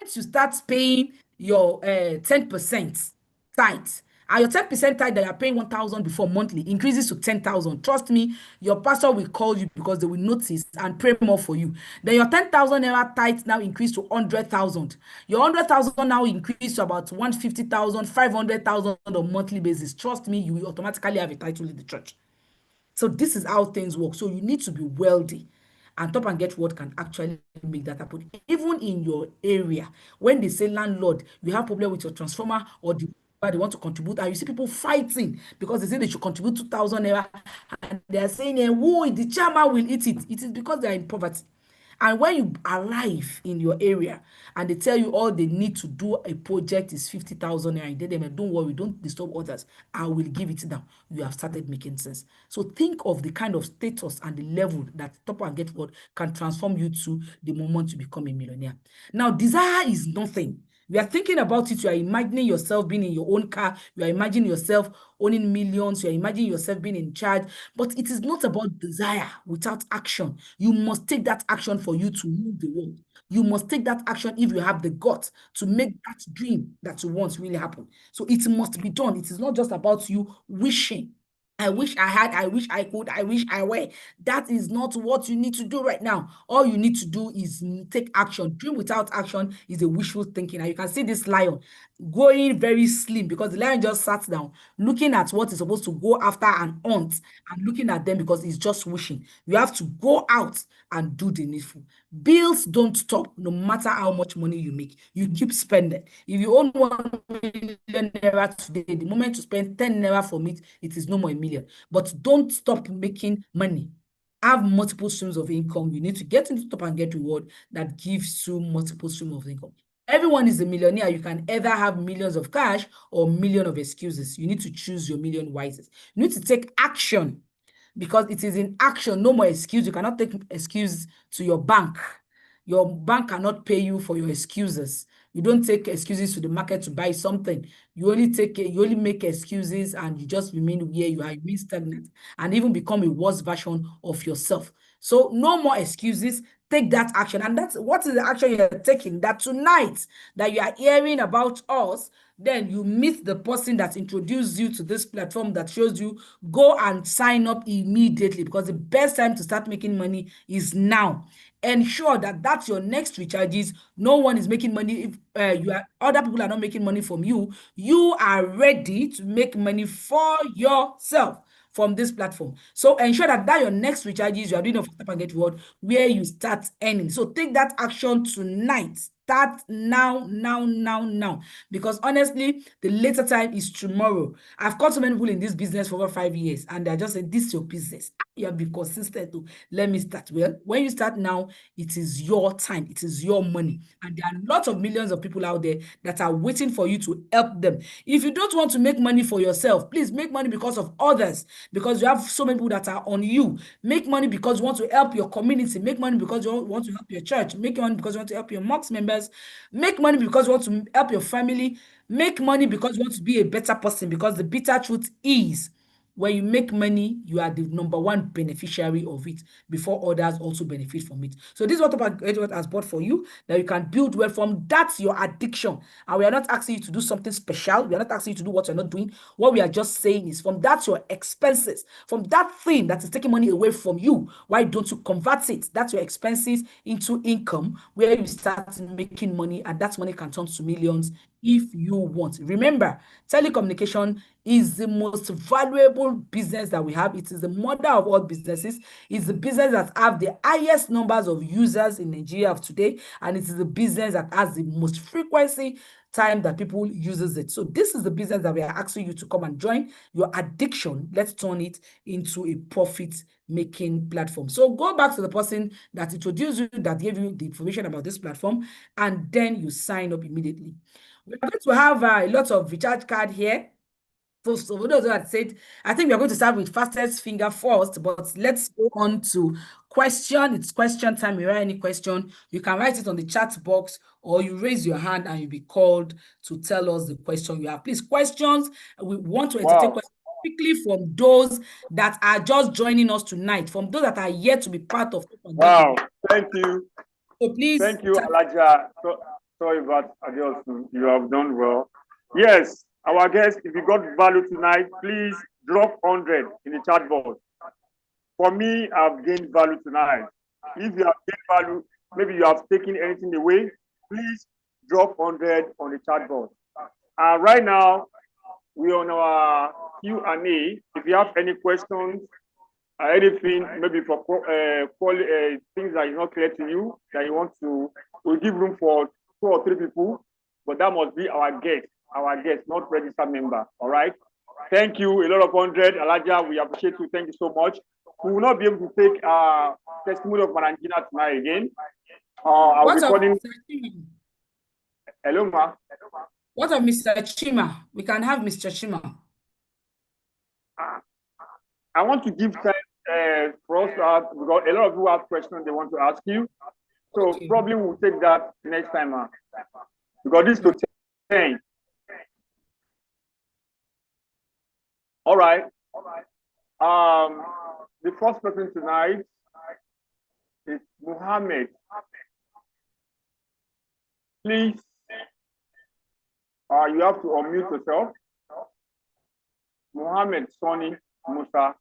once you start paying your 10% tithe, and your 10% tithe that you're paying 1,000 before monthly increases to 10,000, trust me, your pastor will call you, because they will notice and pray more for you. Then your 10,000 naira tithe now increase to 100,000. Your 100,000 now increase to about 150,000, 500,000 on monthly basis. Trust me, you will automatically have a title in the church. So this is how things work. So you need to be wealthy. And Top and Get What can actually make that happen. Even in your area, when they say landlord, you have problem with your transformer, or they want to contribute, and you see people fighting because they say they should contribute 2,000 naira, and they are saying, who the chairman will eat it. It is because they are in poverty. And when you arrive in your area and they tell you all they need to do a project is 50,000 naira, you tell them, don't worry, don't disturb others. I will give it down. You have started making sense. So think of the kind of status and the level that Top and Get What can transform you to the moment you become a millionaire. Now, desire is nothing. You are thinking about it. You are imagining yourself being in your own car. You are imagining yourself owning millions. You are imagining yourself being in charge. But it is not about desire without action. You must take that action for you to move the world. You must take that action if you have the guts to make that dream that you want really happen. So it must be done. It is not just about you wishing. I wish I had, I wish I could, I wish I were. That is not what you need to do right now. All you need to do is take action. Dream without action is a wishful thinking. And you can see this lion going very slim, because the lion just sat down looking at what is supposed to go after and hunt, and looking at them because it's just wishing. You have to go out and do the needful. Bills don't stop no matter how much money you make. You keep spending. If you own 1 million naira today, the moment you spend 10 naira from it, it is no more a million. But don't stop making money. Have multiple streams of income. You need to get into Top and Get Reward that gives you multiple streams of income. Everyone is a millionaire. You can either have millions of cash or million of excuses. You need to choose your million wisest. You need to take action, because it is in action. No more excuse. You cannot take excuse to your bank. Your bank cannot pay you for your excuses. You don't take excuses to the market to buy something. You only make excuses, and you just remain where you are. You remain stagnant and even become a worse version of yourself. So no more excuses. Take that action. And that's what is the action you're taking. That tonight that you are hearing about us, then you meet the person that introduced you to this platform that shows you, go and sign up immediately, because the best time to start making money is now. Ensure that that's your next recharges. No one is making money. If other people are not making money from you, you are ready to make money for yourself from this platform. So ensure that your next recharges, you are doing a Tap and Get Reward where you start earning. So take that action tonight. Start now, now, now, now. Because honestly, the later time is tomorrow. I've caught so many people in this business for over 5 years, and they're just saying, this is your business. You have been consistent to let me start. Well, when you start now, it is your time, it is your money. And there are lots of millions of people out there that are waiting for you to help them. If you don't want to make money for yourself, please make money because of others, because you have so many people that are on you. Make money because you want to help your community. Make money because you want to help your church. Make money because you want to help your mosque members. Make money because you want to help your family. Make money because you want to be a better person, because the bitter truth is, when you make money, you are the number one beneficiary of it before others also benefit from it. So this is what Edward has bought for you, that you can build wealth from. That's your addiction. And we are not asking you to do something special. We are not asking you to do what you're not doing. What we are just saying is, from that's your expenses, from that thing that is taking money away from you, why don't you convert it? That's your expenses into income, where you start making money, and that money can turn to millions if you want. Remember, telecommunication is the most valuable business that we have. It is the mother of all businesses. It's the business that have the highest numbers of users in Nigeria of today, and it is the business that has the most frequency time that people uses it. So this is the business that we are asking you to come and join. Your addiction, let's turn it into a profit-making platform. So go back to the person that introduced you, that gave you the information about this platform, and then you sign up immediately. We're going to have a lot of recharge card here. For those that said, I think we're going to start with fastest finger first, but let's go on to question. It's question time. If you have any question, you can write it on the chat box, or you raise your hand and you'll be called to tell us the question you have. Please, questions. We want to entertain questions quickly from those that are just joining us tonight, from those that are yet to be part of. Wow, thank you. So please. Thank you, Alaja. Sorry about Adeosun. You have done well. Yes, our guests, if you got value tonight, please drop 100 in the chat box. For me, I've gained value tonight. If you have gained value, maybe you have taken anything away, please drop 100 on the chat box. Right now, we're on our Q&A. If you have any questions, anything, maybe for things that is not clear to you, that you want to, we'll give room for 2 or 3 people, but that must be our guest, not registered member. All right. Thank you. A lot of 100. Alaja, we appreciate you. Thank you so much. We will not be able to take testimony of Manangina tonight again. I'll be calling. Hello, ma. What of Mr. Chima? We can have Mr. Chima. I want to give time for us to ask, because a lot of you have questions they want to ask you. So probably we'll take that next time, because this is to 10. All right. The first person tonight is Muhammad. Please, you have to unmute yourself. Muhammad Sonny Musa.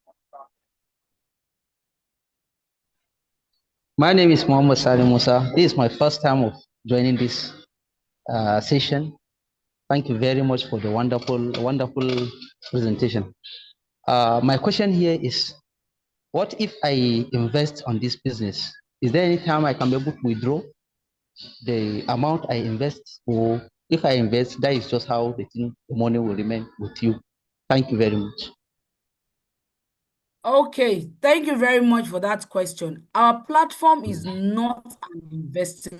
My name is Muhammad Sani Musa. This is my first time of joining this session. Thank you very much for the wonderful presentation. My question here is, what if I invest on this business? Is there any time I can be able to withdraw the amount I invest, or if I invest, that is just how the money will remain with you? Thank you very much. Okay, thank you very much for that question. Our platform is not an investing